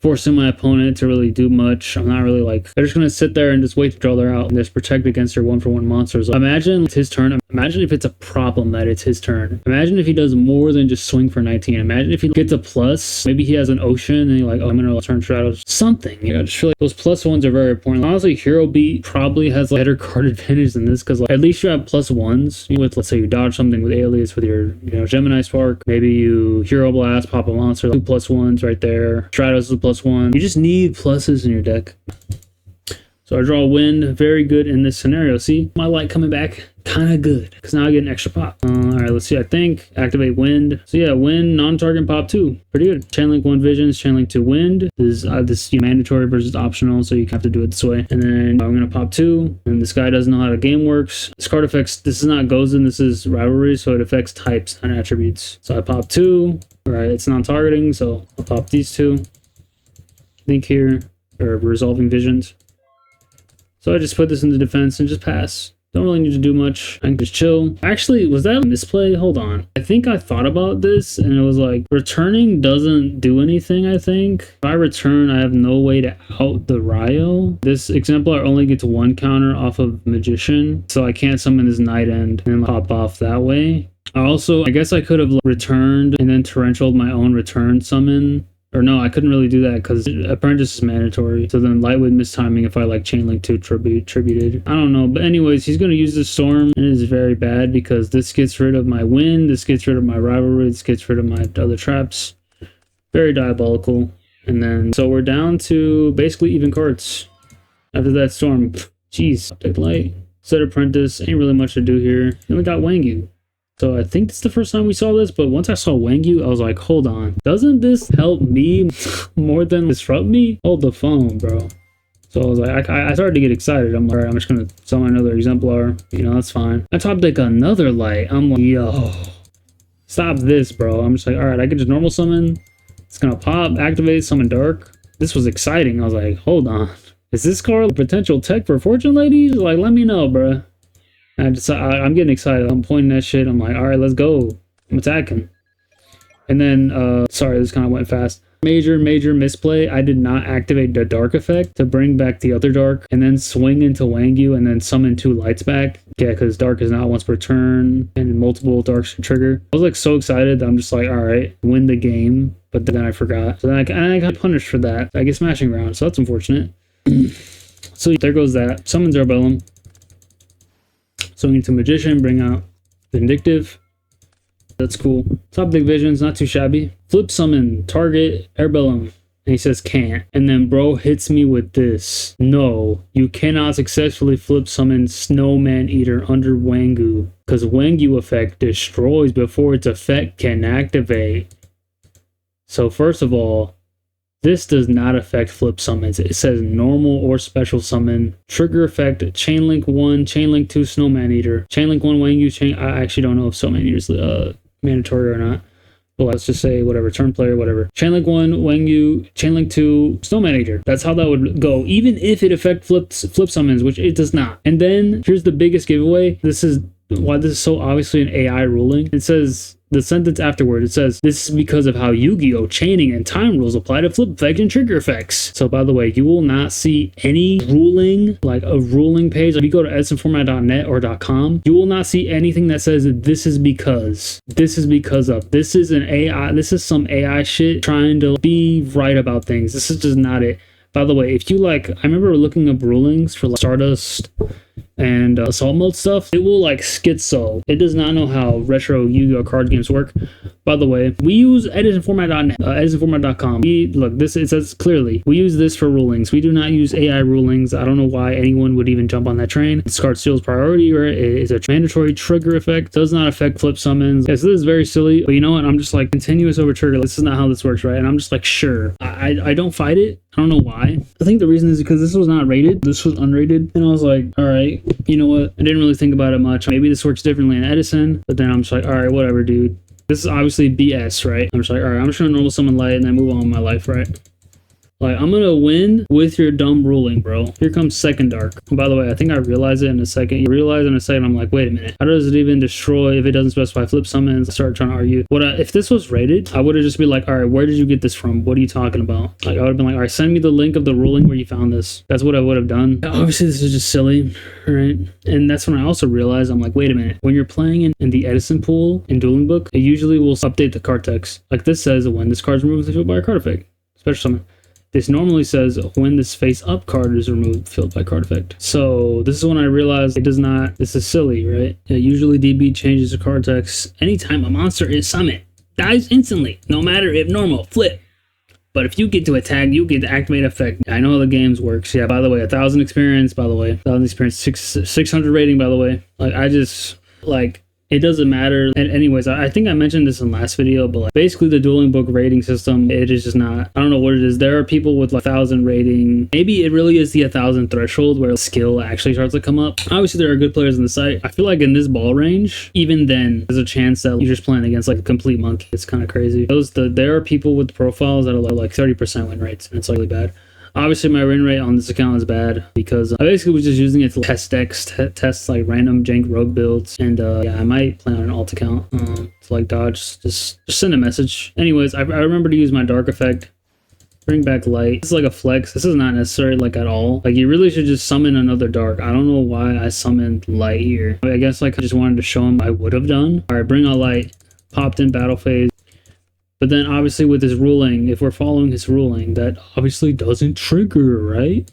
forcing my opponent to really do much. I'm not really like, they're just gonna sit there and just wait to draw their out and just protect against their 1-for-1 monsters. Imagine it's his turn. Imagine if it's a problem that it's his turn. Imagine if he does more than just swing for 19. Imagine if he gets a plus. Maybe he has an ocean and you're like, oh, I'm gonna turn shadows. Something. You know, I just feel like those plus ones are very important. Honestly, Hero Beat probably has like better card advantage than this because like, at least you have plus ones with, let's say you dodge something with Alias with your, you know, Gemini Spark. Maybe you Hero Blast, pop a monster, 2 plus ones right there. Stratos is a +1. You just need pluses in your deck. So I draw Wind, very good in this scenario. See, my light coming back, kind of good, because now I get an extra pop. All right, let's see, I think, activate Wind. So yeah, Wind, non-target pop 2, pretty good. Chainlink 1 Visions, Chainlink 2 Wind. This is mandatory versus optional, so you have to do it this way. And then I'm gonna pop 2, and this guy doesn't know how the game works. This card affects, this is not Gozen, this is Rivalry, so it affects types and attributes. So I pop 2, all right, it's non-targeting, so I'll pop these 2. Think here, or Resolving Visions. So I just put this into defense and just pass. Don't really need to do much. I can just chill. Actually, was that a misplay? Hold on. I think I thought about this and it was like, returning doesn't do anything, I think. If I return, I have no way to out the Ryo. This Exemplar only gets 1 counter off of Magician, so I can't summon this Night End and pop off that way. I guess I could have returned and then torrentialed my own return summon. Or no, I couldn't really do that because Apprentice is mandatory. So then Light would miss timing if I like Chainlink 2 tributed. I don't know. But anyways, he's going to use this Storm. And it is very bad because this gets rid of my Wind. This gets rid of my Rivalry. This gets rid of my other traps. Very diabolical. And then, so we're down to basically even cards. After that Storm. Jeez. Take Light. Set Apprentice. Ain't really much to do here. Then we got Wangyu. So I think this is the first time we saw this, but once I saw Wangyu, I was like, hold on. Doesn't this help me more than disrupt me? Hold the phone, bro. So I was like, I started to get excited. I'm like, all right, I'm just going to summon another Exemplar. You know, that's fine. I top deck another Light. I'm like, yo, stop this, bro. I'm just like, all right, I can just normal summon. It's going to pop, activate, summon Dark. This was exciting. I was like, hold on. Is this card a potential tech for Fortune Ladies? Like, let me know, bro. I'm getting excited. I'm pointing that shit. I'm like, all right, let's go. I'm attacking. And then, sorry, this kind of went fast. Major misplay. I did not activate the Dark effect to bring back the other Dark and then swing into Wangyu and then summon 2 Lights back. Yeah, because Dark is not once per turn and multiple Darks can trigger. I was like so excited that I'm just like, all right, win the game. But then I forgot. So then I got punished for that. I get Smashing Ground, so that's unfortunate. So there goes that. Summons Zerbellum. Swing into Magician, bring out Vindictive. That's cool. Top deck Visions, not too shabby. Flip summon, target, Zerbellum. And he says can't. And then bro hits me with this. No, you cannot successfully flip summon Snowman Eater under Wangu, because Wangu effect destroys before its effect can activate. So first of all, this does not affect flip summons. It says normal or special summon. Trigger effect, Chainlink 1, Chainlink 2, Snowman Eater. Chainlink 1, Wangu, I actually don't know if Snowman Eater is mandatory or not. But let's just say whatever, turn player, whatever. Chainlink 1, Wangu, Chainlink 2, Snowman Eater. That's how that would go, even if it affects flip summons, which it does not. And then here's the biggest giveaway. This is why this is so obviously an AI ruling. It says, the sentence afterward, it says, this is because of how Yu-Gi-Oh! Chaining and time rules apply to flip effect and trigger effects. So by the way, you will not see any ruling, like a ruling page. If you go to edisonformat.net or .com, you will not see anything that says that this is because of. This is an AI, this is some AI shit trying to be right about things. This is just not it. By the way, if you like, I remember looking up rulings for like Stardust and assault mode stuff, it will like schizo. It does not know how retro Yu-Gi-Oh card games work. By the way, we use edisonformat.net, edisonformat.com. Look, this, it says clearly, we use this for rulings. We do not use AI rulings. I don't know why anyone would even jump on that train. Discard Steel's priority, or it is a mandatory trigger effect. Does not affect flip summons. Yes, this is very silly, but you know what? I'm just like, continuous over trigger. This is not how this works, right? And I'm just like, sure. I don't fight it. I don't know why. I think the reason is because this was not rated. This was unrated. And I was like, all right, you know what? I didn't really think about it much. Maybe this works differently in Edison. But then I'm just like, all right, whatever, dude. This is obviously BS, right? I'm just like, all right, I'm just gonna normal summon light and then move on with my life, right? Like, I'm gonna win with your dumb ruling, bro. Here comes second dark. And by the way, I think I realized it in a second. You realize in a second, I'm like, wait a minute. How does it even destroy if it doesn't specify flip summons? I started trying to argue. If this was rated, I would have just been like, all right, where did you get this from? What are you talking about? Like, I would have been like, all right, send me the link of the ruling where you found this. That's what I would have done. Obviously, this is just silly, right? And that's when I also realized, I'm like, wait a minute. When you're playing in the Edison pool in Dueling Book, it usually will update the card text. Like this says, when this card is removed, it's filled by a card effect. Special summon. This normally says when this face up card is removed, filled by card effect. So this is when I realized it does not, this is silly, right? Usually DB changes the card text anytime a monster is summoned. Dies instantly, no matter if normal, flip. But if you get to attack, you get to activate effect. I know how the games works. Yeah, by the way, 1,000 experience, by the way. 1,000 experience, 600 rating, by the way. Like, I just, like, it doesn't matter. And anyways, I think I mentioned this in the last video, but like basically the Dueling Book rating system, it is just not, I don't know what it is. There are people with like 1,000 rating. Maybe it really is the 1,000 threshold where skill actually starts to come up. Obviously there are good players in the site. I feel like in this ball range, even then there's a chance that you're just playing against like a complete monkey. It's kind of crazy. There are people with profiles that are like 30% win rates, and it's like really bad. Obviously, my win rate on this account is bad because I basically was just using it to test decks, test like random jank rogue builds, and yeah, I might play on an alt account to like dodge. Just send a message. Anyways, I remember to use my dark effect. Bring back light. This is like a flex. This is not necessary like at all. Like you really should just summon another dark. I don't know why I summoned light here. I guess like I just wanted to show him I would have done. All right, bring out light. Popped in battle phase. But then obviously with his ruling, if we're following his ruling, that obviously doesn't trigger, right?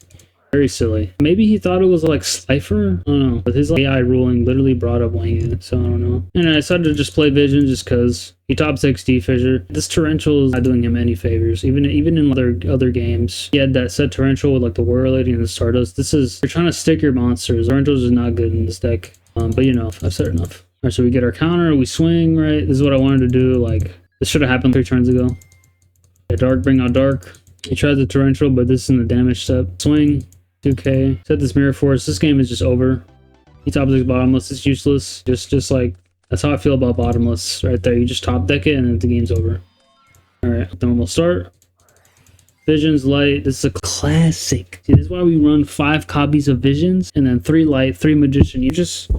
Very silly. Maybe he thought it was like Slifer? I don't know. But his AI ruling literally brought up Wang, so I don't know. And I decided to just play Vision just because he top 60 Fissure. This Torrential is not doing him any favors. Even in other games. He had that set Torrential with like the Warrior Lady and the Stardust. This is, you're trying to stick your monsters. Torrentials is not good in this deck. But you know, I've said enough. All right, so we get our counter, we swing, right? This is what I wanted to do, like, this should have happened 3 turns ago. Yeah, dark, bring out dark. He tried the Torrential, but this is in the damage step. Swing, 2k. Set this Mirror Force. This game is just over. He top decks Bottomless. It's useless. Just like, that's how I feel about Bottomless right there. You just top deck it and then the game's over. Alright, then we'll start. Visions, light. This is a classic. See, this is why we run 5 copies of Visions and then 3 light, 3 magician. You just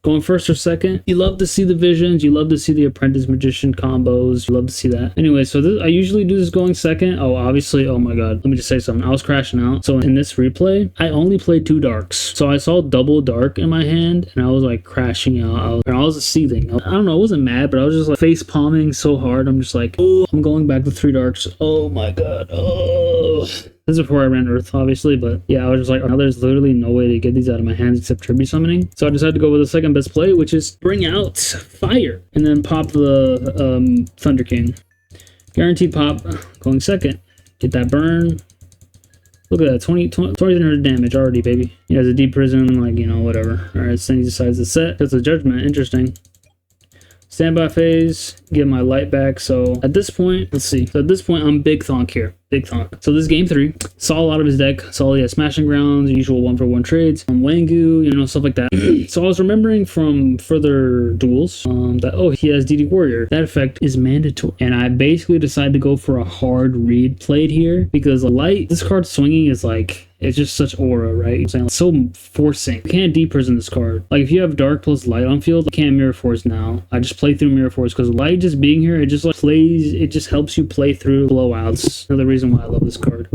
going first or second. You love to see the Visions. You love to see the Apprentice Magician combos. You love to see that. Anyway, so this, I usually do this going second. Oh, obviously, oh my god. Let me just say something. I was crashing out. So in this replay, I only played 2 darks. So I saw double dark in my hand and I was like crashing out. I was seething. I don't know. I wasn't mad, but I was just like face palming so hard. I'm just like, oh, I'm going back to 3 darks. Oh my god. Oh. This is before I ran Earth, obviously, but yeah, I was just like, now there's literally no way to get these out of my hands except tribute summoning. So I decided to go with the second best play, which is bring out Fire, and then pop the Thunder King. Guaranteed pop, going second. Get that burn. Look at that, 2300 damage already, baby. He has a deep prison, like, you know, whatever. Alright, so he decides to set. That's a judgment, interesting. Standby phase, get my light back. So at this point, let's see. So at this point, I'm big thonk here. Big thonk. So this is game 3. Saw a lot of his deck. Saw he has smashing grounds, usual 1-for-1 trades, Wangu, you know, stuff like that. So I was remembering from further duels that, oh, he has DD Warrior. That effect is mandatory. And I basically decided to go for a hard read played here because light, this card swinging is like, it's just such aura, right? I'm saying, like, so forcing. You can't deprison this card. Like, if you have dark plus light on field, you can't mirror force now. I just play through mirror force because light just being here, it just like plays, it just helps you play through blowouts. Another reason why I love this card.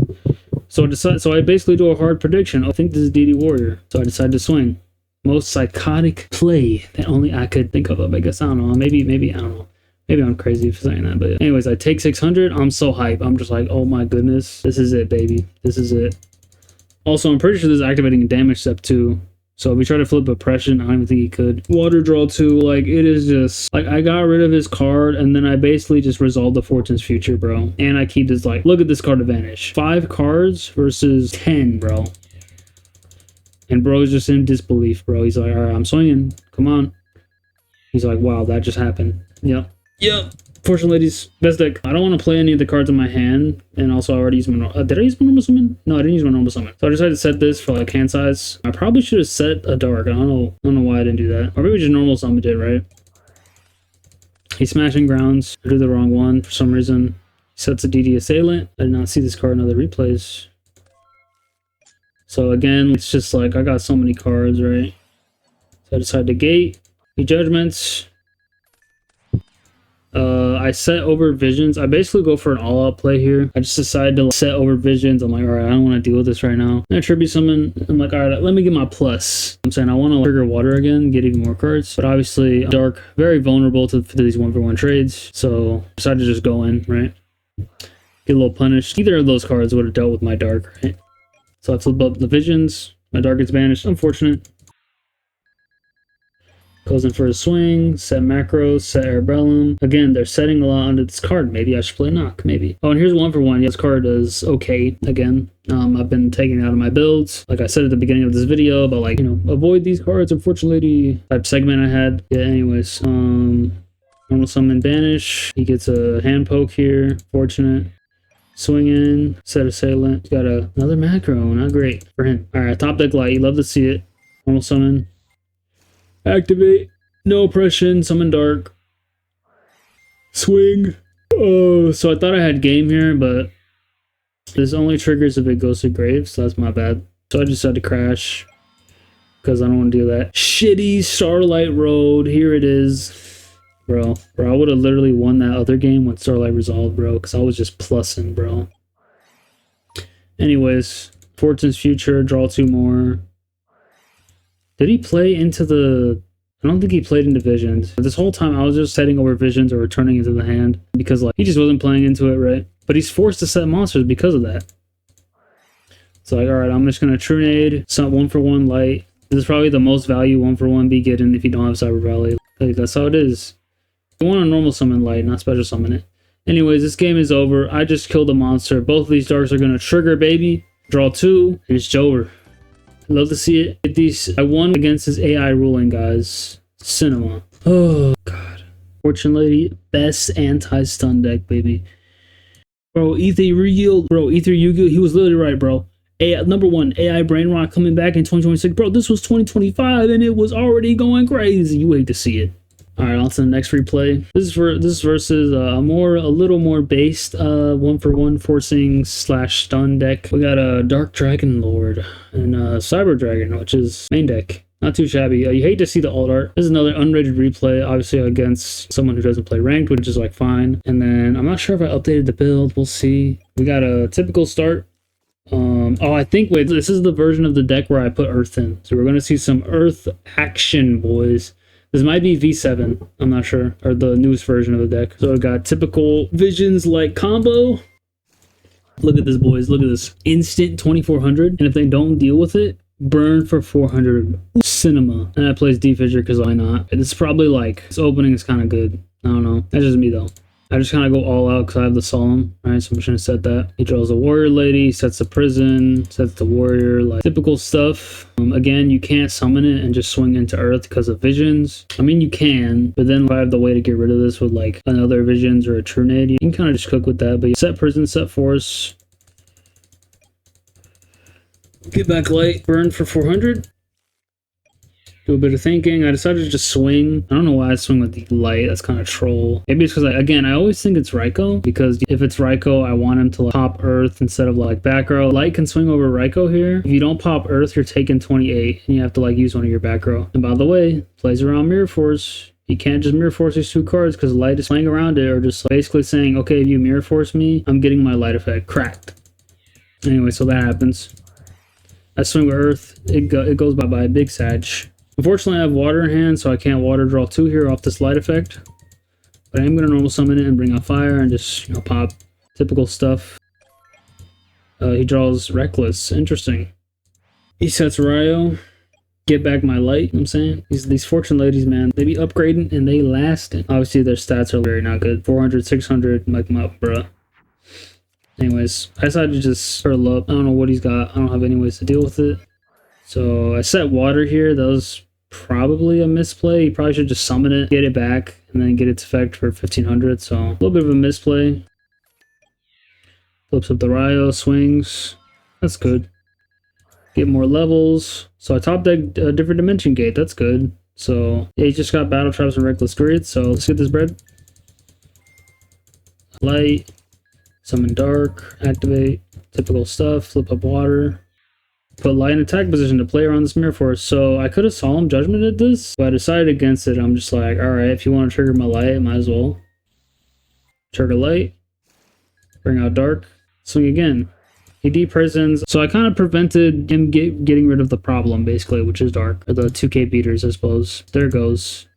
So I basically do a hard prediction. I think this is DD Warrior. So I decided to swing. Most psychotic play that only I could think of, I guess. I don't know. Maybe, I don't know. Maybe I'm crazy for saying that. But anyways, I take 600. I'm so hype. I'm just like, oh my goodness. This is it, baby. This is it. Also, I'm pretty sure this is activating a damage step too. So if we try to flip oppression, I don't even think he could. Water draw 2, like, it is just, like, I got rid of his card, and then I basically just resolved the Fortune's Future, bro. And I keep this, like, look at this card advantage. 5 cards versus 10, bro. And bro's just in disbelief, bro. He's like, all right, I'm swinging. Come on. He's like, wow, that just happened. Yep. Fortune Ladies, best deck. I don't want to play any of the cards in my hand, and also I already used my did I use my normal summon? No, I didn't use my normal summon. So I decided to set this for like hand size. I probably should have set a dark. I don't know why I didn't do that. Or maybe just normal summon did, right? He's smashing grounds. I drew the wrong one for some reason. He sets a DD Assailant. I did not see this card in other replays. So again, it's just like I got so many cards, right? So I decided to gate. He judgments. I set over visions. I basically go for an all-out play here. I just decided to set over visions. I'm like, all right, I don't want to deal with this right now. I tribute summon. I'm like, all right, let me get my plus. I'm saying I want to trigger water again, get even more cards. But obviously, dark, very vulnerable to these 1-for-1 trades. So I decided to just go in, right? Get a little punished. Either of those cards would have dealt with my dark, right? So I flip up the visions. My dark gets banished. Unfortunate. Goes in for a swing, set macros, set Arbellum. Again, they're setting a lot under this card. Maybe I should play knock, maybe. Oh, and here's 1-for-1. This card is okay, again. I've been taking it out of my builds. Like I said at the beginning of this video, but like, you know, avoid these cards, unfortunately, type segment I had. Yeah, anyways. Normal summon banish. He gets a hand poke here. Fortunate. Swing in, set assailant. Got another macro, not great for him. Alright, top deck light. You love to see it. Normal summon. Activate, no oppression, summon dark, swing. Oh, so I thought I had game here, but this only triggers if it goes to grave, so that's my bad. So I just had to crash because I don't want to do that. Shitty Starlight Road, here it is. Bro, I would have literally won that other game when Starlight resolved, bro, because I was just plussing, bro. Anyways, Fortune's Future, draw 2 more. Did he play into the... I don't think he played into Visions. This whole time I was just setting over Visions or returning into the hand because like he just wasn't playing into it, right? But he's forced to set monsters because of that. It's like, alright, I'm just going to Trunade, some 1-for-1 light. This is probably the most value 1-for-1 be getting if you don't have Cyber Valley. Like, that's how it is. You want to normal summon light, not special summon it. Anyways, this game is over. I just killed a monster. Both of these darks are going to trigger, baby. Draw 2, and it's over. Love to see it. Get these. I won against his AI ruling, guys. CINAMA. Oh, God. Fortune Lady, best anti-stun deck, baby. Bro, Ether Yugioh, he was literally right, bro. Number 1, AI brainrot coming back in 2026. Bro, this was 2025, and it was already going crazy. You hate to see it. Alright, on to the next replay. This is versus a little more based 1-for-1 forcing / stun deck. We got a Dark Dragon Lord and Cyber Dragon, which is main deck. Not too shabby. You hate to see the alt art. This is another unrated replay, obviously against someone who doesn't play ranked, which is like fine. And then I'm not sure if I updated the build. We'll see. We got a typical start. Oh, I think, wait, this is the version of the deck where I put Earth in. So we're going to see some Earth action, boys. This might be V7, I'm not sure, or the newest version of the deck. So we got typical Visions-like combo. Look at this, boys. Look at this. Instant 2400. And if they don't deal with it, burn for 400. CINAMA. And I plays D-Fissure because why not? It's probably like, this opening is kind of good. I don't know. That's just me, though. I just kind of go all out because I have the Solemn, right? So I'm just going to set that. He draws a Warrior Lady, sets the Prison, sets the Warrior, like typical stuff. Again, you can't summon it and just swing into Earth because of Visions. I mean, you can, but then if I have the way to get rid of this with like another Visions or a Trunade, you can kind of just cook with that. But you set Prison, set Force. Get back Light, burn for 400. Do a bit of thinking. I decided to just swing. I don't know why I swing with the Light. That's kind of troll. Maybe it's because, again, I always think it's Raikou. Because if it's Raikou, I want him to like, pop Earth instead of like back row. Light can swing over Raikou here. If you don't pop Earth, you're taking 28. And you have to like use one of your back row. And by the way, plays around Mirror Force. You can't just Mirror Force these two cards because Light is playing around it or just like, basically saying, okay, if you Mirror Force me, I'm getting my Light effect. Cracked. Anyway, so that happens. I swing with Earth. It goes by a big Sag. Unfortunately, I have Water in hand, so I can't Water draw 2 here off this Light effect. But I am going to normal summon it and bring out Fire and just, pop. Typical stuff. He draws Reckless. Interesting. He sets Ryo. Get back my Light, you know what I'm saying? These Fortune Ladies, man, they be upgrading and they lasting. Obviously, their stats are very not good. 400, 600, like my bruh. Anyways, I decided to just curl up. I don't know what he's got. I don't have any ways to deal with it. So I set Water here. That was probably a misplay. You probably should just summon it, get it back, and then get its effect for 1500. So a little bit of a misplay. Flips up the Ryo, swings. That's good. Get more levels. So I top deck a different dimension gate. That's good. So yeah, he just got Battle Traps and Reckless Grid. So let's get this bread. Light. Summon Dark. Activate. Typical stuff. Flip up Water. Put Light in attack position to play around this Mirror Force. So I could have Solemn Judgmented this, but I decided against it. I'm just like, alright, if you want to trigger my Light, might as well. Trigger Light. Bring out Dark. Swing again. He de-prisons. So I kind of prevented him getting rid of the problem, basically, which is Dark. Or the 2k beaters, I suppose. There it goes.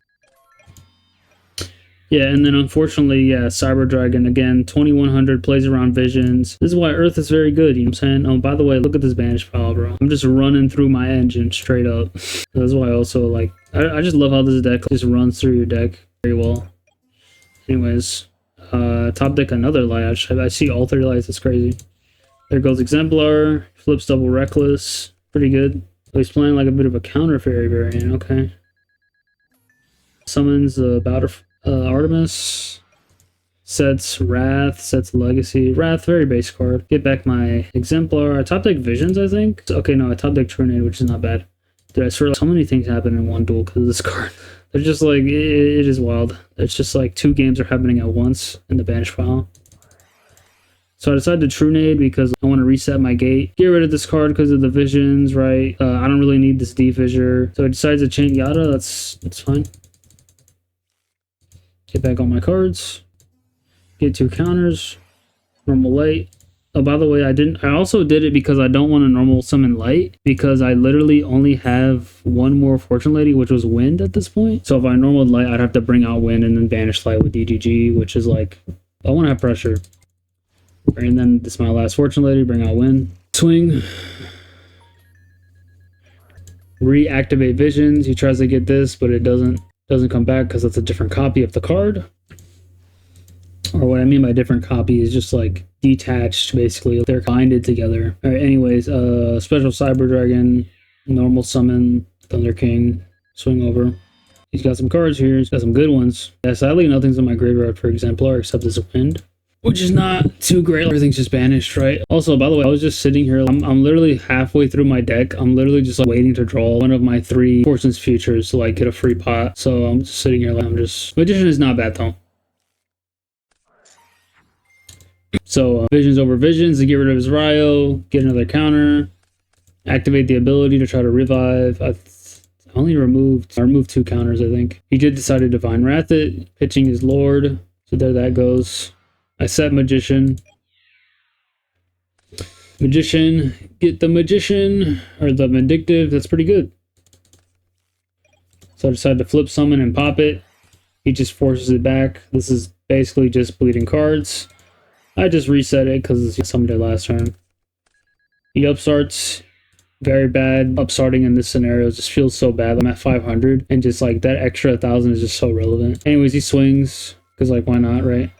Yeah, and then unfortunately, yeah, Cyber Dragon, again, 2100, plays around Visions. This is why Earth is very good, you know what I'm saying? Oh, by the way, look at this banish pile, bro. I'm just running through my engine straight up. That's why also, like, I just love how this deck just runs through your deck very well. Anyways, top deck another Light. I see all 3 lights, it's crazy. There goes Exemplar, flips double Reckless. Pretty good. So he's playing like a bit of a counter fairy variant, okay. Summons the Artemis, sets Wrath, sets Legacy. Wrath, very base card. Get back my Exemplar. I top deck Visions, I think. Okay, no, I top deck Trunade, which is not bad. Dude, I swear, so many things happen in one duel because of this card. They're just like, it is wild. It's just like 2 games are happening at once in the banish file. So I decided to Trunade because I want to reset my gate. Get rid of this card because of the Visions, right? I don't really need this D-Fissure. So I decided to chain Yada. That's fine. Get back on my cards. Get 2 counters. Normal Light. Oh, by the way, I also did it because I don't want to normal summon Light because I literally only have 1 more Fortune Lady, which was Wind at this point. So if I normal Light, I'd have to bring out Wind and then banish Light with DGG, which is like, I want to have pressure. And then this is my last Fortune Lady, bring out Wind. Swing. Reactivate Visions. He tries to get this, but it doesn't come back because it's a different copy of the card. Or what I mean by different copy is just like detached, basically. They're binded together. Alright, anyways, special Cyber Dragon, normal summon, Thunder King, swing over. He's got some cards here, he's got some good ones. Yeah, sadly nothing's in my graveyard for Exemplar except this Wind, which is not too great. Everything's just banished, right? Also, by the way, I was just sitting here. I'm literally halfway through my deck. I'm literally just like waiting to draw one of my 3 Fortune's Futures to like get a free pot. So I'm just sitting here like Magician is not bad though. So Visions over Visions to get rid of his Ryo, get another counter, activate the ability to try to revive. I only removed 2 counters, I think. He did decide to Divine Wrath it, pitching his Lord. So there that goes. I set Magician. Magician, get the Magician, or the Vindictive, that's pretty good. So I decided to flip summon and pop it. He just forces it back. This is basically just bleeding cards. I just reset it because he summoned it last turn. He upstarts. Very bad. Upstarting in this scenario just feels so bad. I'm at 500, and just like that extra 1,000 is just so relevant. Anyways, he swings, because like why not, right?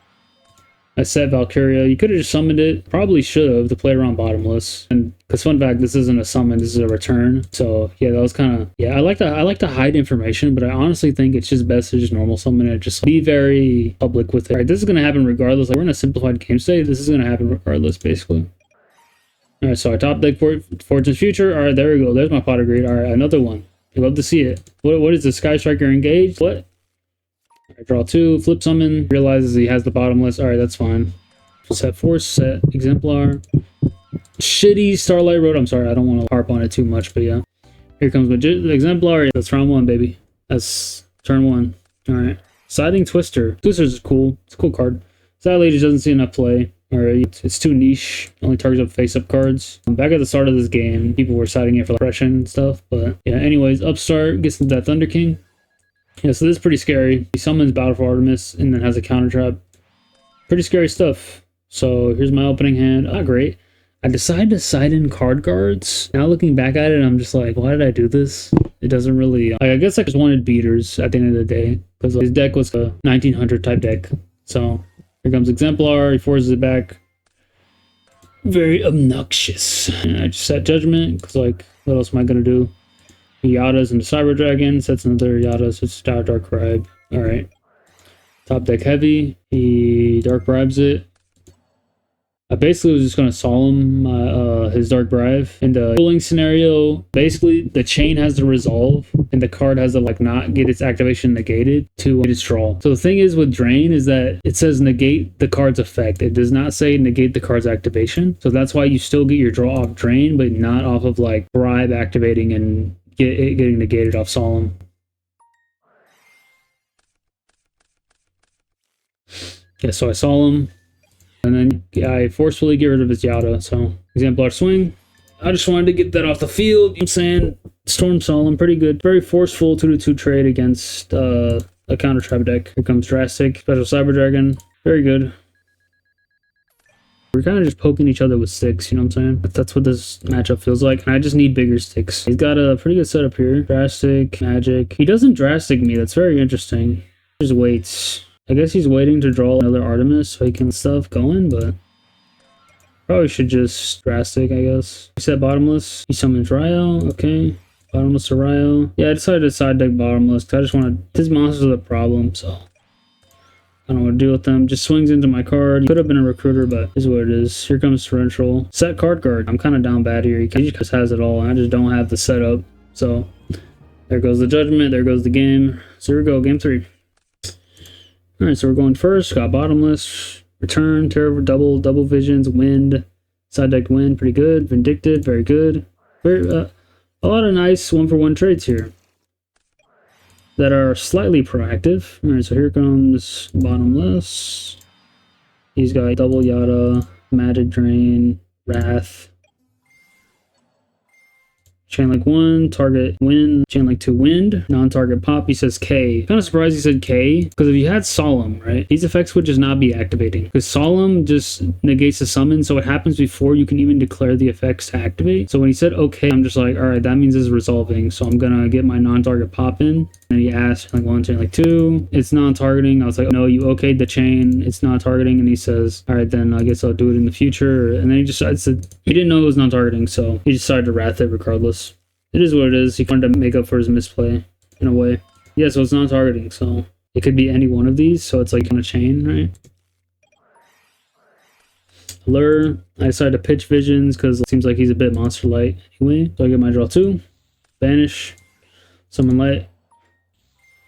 I set Valkyria. You could have just summoned it. Probably should have to play around bottomless. And because fun fact, this isn't a summon, this is a return. So yeah, that was kind of, yeah, I like to hide information, but I honestly think it's just best to just normal summon it. Just be very public with it. All right, this is gonna happen regardless. Like, we're in a simplified game state. This is gonna happen regardless, basically. All right, so our top deck for Fortune's Future. All right, there we go. There's my pot of greed. All right, another one. You love to see it. What is the Sky Striker engaged? What? I draw 2, flip summon, realizes he has the bottomless. Alright, that's fine. Set Force, set Exemplar. Shitty Starlight Road. I'm sorry, I don't want to harp on it too much, but yeah. Here comes Exemplar. That's round 1, baby. That's turn 1. Alright. Siding Twister. Twister's is cool. It's a cool card. Sadly, it just doesn't see enough play. Alright, it's too niche. Only targets up face-up cards. Back at the start of this game, people were siding it for oppression and stuff, but yeah, anyways, Upstart gets into that Thunder King. Yeah, so this is pretty scary. He summons Battle for Artemis and then has a counter trap. Pretty scary stuff. So here's my opening hand. Not great. I decided to side in card guards. Now looking back at it, I'm just like, why did I do this? It doesn't really... Like, I guess I just wanted beaters at the end of the day. Because his deck was a 1900 type deck. So here comes Exemplar. He forces it back. Very obnoxious. And I just set Judgment. Because, like, what else am I going to do? Yadas into Cyber Dragon, sets another Yada, so it's Dark Bribe. Alright. Top deck heavy. He Dark Bribes it. I basically was just going to solemn his Dark Bribe. In the dueling scenario, basically the chain has to resolve, and the card has to like not get its activation negated to get its draw. So the thing is with Drain is that it says negate the card's effect. It does not say negate the card's activation. So that's why you still get your draw off Drain, but not off of like Bribe activating and getting negated off Solemn. Yeah, so I Solemn. And then I forcefully get rid of his Yada. So, Exemplar swing. I just wanted to get that off the field. You know what I'm saying? Storm Solemn, pretty good. Very forceful 2-2 trade against a counter trap deck. Here comes Drastic. Special Cyber Dragon. Very good. We're kind of just poking each other with sticks, you know what I'm saying? That's what this matchup feels like, and I just need bigger sticks. He's got a pretty good setup here. Drastic, Magic. He doesn't Drastic me. That's very interesting. He just waits. I guess he's waiting to draw another Artemis so he can stuff going, but probably should just Drastic, I guess. He set Bottomless. He summons Ryo. Okay. Bottomless to Ryo. Yeah, I decided to side deck Bottomless because I just wanted... His monsters are the problem, so... I don't want to deal with them. Just swings into my card. Could have been a Recruiter, but is what it is. Here comes Torrential. Set card guard. I'm kind of down bad here. He just has it all. I just don't have the setup. So there goes the Judgment. There goes the game. So here we go. Game 3. Alright, so we're going first. Got Bottomless. Return. Terror. Double Visions. Wind. Side deck Wind. Pretty good. Vindicted. Very good. Very, a lot of nice 1-for-1 trades here that are slightly proactive. Alright, so here comes Bottomless. He's got double Yada, Magic Drain, Wrath. Chainlink 1, target Wind. Chainlink 2, Wind. Non-target pop, he says K. Kind of surprised he said K, because if you had Solemn, right, these effects would just not be activating. Because Solemn just negates the summon, so it happens before you can even declare the effects to activate. So when he said okay, I'm just like, alright, that means it's resolving. So I'm gonna get my non-target pop in. And he asked, like 1, Chainlink 2. It's non-targeting. I was like, no, you okayed the chain. It's not targeting. And he says, alright, then I guess I'll do it in the future. And then he just said, he didn't know it was non-targeting, so he decided to Wrath it regardless. It is what it is. He wanted to make up for his misplay in a way. Yeah, so it's non-targeting, so it could be any one of these, so it's like on a chain, right? Lure. I decided to pitch Visions because it seems like he's a bit monster light anyway. So I get my draw 2. Banish. Summon light.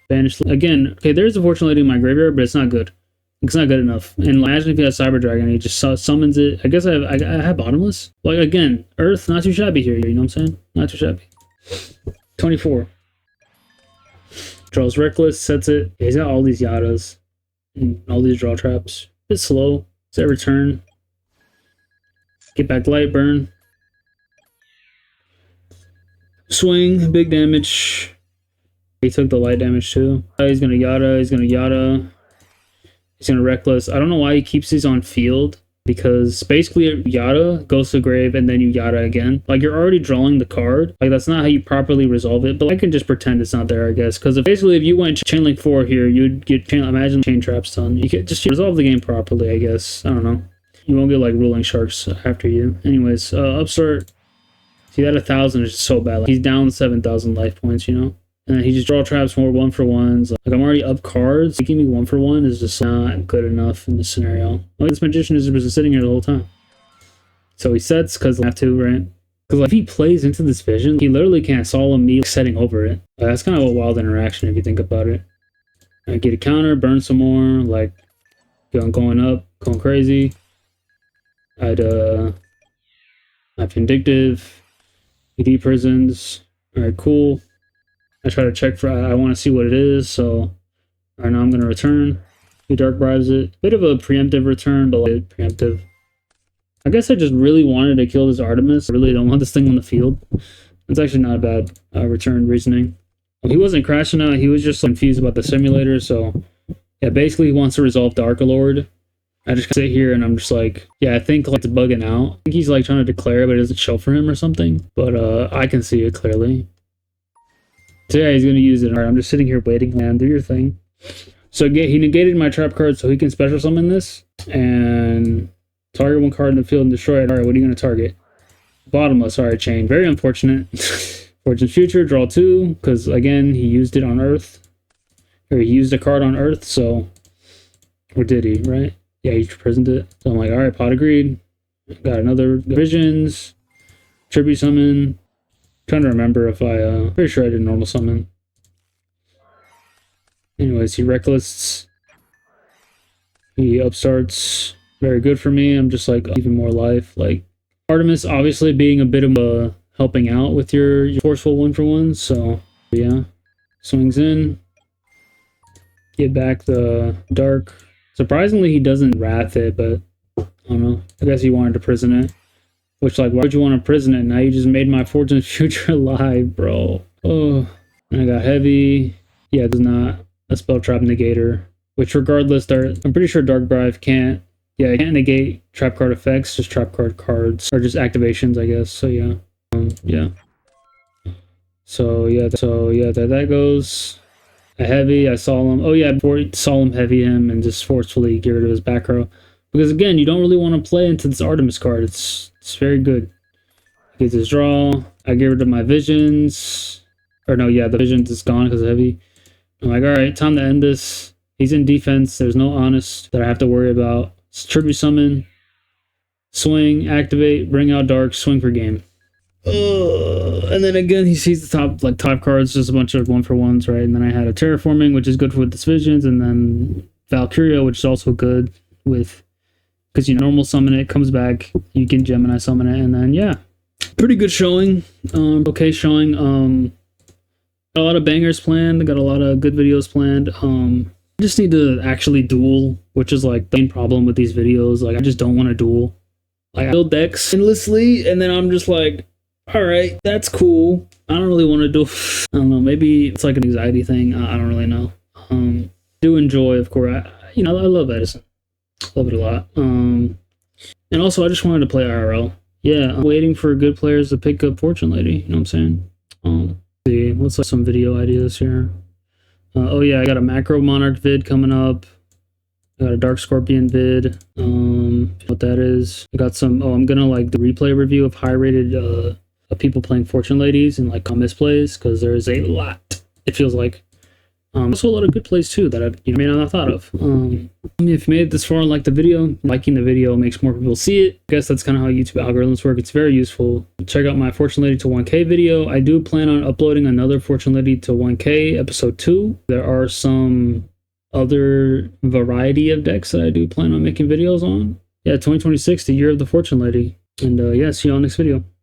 Banish. Again, okay, there's a Fortune Lady in my graveyard, but it's not good. It's not good enough. And imagine if he has Cyber Dragon and he just summons it. I guess I have Bottomless. Like, again, Earth, not too shabby here, you know what I'm saying? Not too shabby. 24. Draws Reckless, sets it. He's got all these Yadas and all these draw traps. Bit slow. Set return. Get back light burn. Swing, big damage. He took the light damage too. He's gonna Yada, he's gonna Yada. He's gonna Reckless. I don't know why he keeps these on field. because basically Yada goes to grave and then you Yada again. Like, you're already drawing the card. Like, that's not how you properly resolve it, but I can just pretend it's not there, I guess. Because basically if you went Chain Link 4 here, you'd get imagine Chain Traps done. You could just resolve the game properly, I guess. I don't know. You won't get like Ruling Sharks after you. Anyways, upstart. See, that 1,000 is just so bad. Like, he's down 7,000 life points, you know? And then he just draw traps more 1-for-1s. Like, I'm already up cards. Making me 1-for-1 is just not good enough in this scenario. Well, this magician is just sitting here the whole time. So he sets because I have to, right? Because like, if he plays into this vision, he literally can't solemn me setting over it. Like, that's kind of a wild interaction if you think about it. I get a counter, burn some more, like going up, going crazy. I'd Vindictive, ED Prisons. Alright, cool. I try to check for, I want to see what it is, so right now I'm going to return. He Dark Bribes it. Bit of a preemptive return, but like preemptive. I guess I just really wanted to kill this Artemis. I really don't want this thing on the field. It's actually not a bad return reasoning. He wasn't crashing out, he was just confused about the simulator, so yeah, basically he wants to resolve Dark Lord. I just sit here and I'm just like, yeah, I think like it's bugging out. I think he's like trying to declare, but it doesn't show for him or something. But I can see it clearly. So yeah, he's going to use it. Alright, I'm just sitting here waiting, man. Do your thing. So he negated my trap card so he can special summon this. And target one card in the field and destroy it. Alright, what are you going to target? Bottomless. Alright, chain. Very unfortunate. Fortune Future, draw 2. Because again, he used it on Earth. Or he used a card on Earth, so... Or did he, right? Yeah, he prisoned it. So I'm like, alright, pot agreed. Got another Visions. Tribute summon. Trying to remember if I, pretty sure I did normal summon. Anyways, he Recklists. He upstarts. Very good for me. I'm just like, even more life. Like, Artemis obviously being a bit of a helping out with your forceful 1-for-1s, so, yeah. Swings in. Get back the Dark. Surprisingly, he doesn't Wrath it, but, I don't know. I guess he wanted to prison it. Which, like, why would you want to prison it? Now you just made my Fortune Future alive, bro. Oh, and I got Heavy. Yeah, there's not a Spell Trap Negator. Which, regardless, I'm pretty sure Dark Bribe can't. Yeah, it can't negate trap card effects, just trap card cards. Or just activations, I guess. So, yeah. Yeah. So, yeah, that goes. A Heavy, I Solemn. Oh, yeah, before Solemn Heavy him and just forcefully get rid of his back row. Because, again, you don't really want to play into this Artemis card. It's very good. Get this draw. I get rid of my Visions. Or no, yeah, the Visions is gone because of Heavy. I'm like, alright, time to end this. He's in defense. There's no Honest that I have to worry about. It's Tribute Summon. Swing, activate, bring out Dark, swing for game. And then again, he sees the top cards, just a bunch of 1-for-1s, right? And then I had a Terraforming, which is good for this Visions, and then Valkyria, which is also good with... Because you normal summon it, comes back, you can Gemini summon it, and then yeah. Pretty good showing. Okay showing. Got a lot of bangers planned, got a lot of good videos planned. I just need to actually duel, which is like the main problem with these videos. Like, I just don't want to duel. Like, I build decks endlessly, and then I'm just like, alright, that's cool. I don't really want to duel. I don't know, maybe it's like an anxiety thing. I don't really know. Do enjoy, of course. I love Edison. Love it a lot. And also, I just wanted to play IRL. Yeah, I'm waiting for good players to pick up Fortune Lady. You know what I'm saying? See, what's like some video ideas here? Oh yeah, I got a Macro Monarch vid coming up. I got a Dark Scorpion vid. What that is? I got some. Oh, I'm gonna like the replay review of high-rated people playing Fortune Ladies and like misplays, because there is a lot. It feels like. Also a lot of good plays too that I may not have thought of. If you made it this far and liked the video, liking the video makes more people see it. I guess that's kind of how YouTube algorithms work. It's very useful. Check out my Fortune Lady to 1K video. I do plan on uploading another Fortune Lady to 1K episode 2. There are some other variety of decks that I do plan on making videos on. Yeah, 2026, the year of the Fortune Lady. And yeah, see you on next video.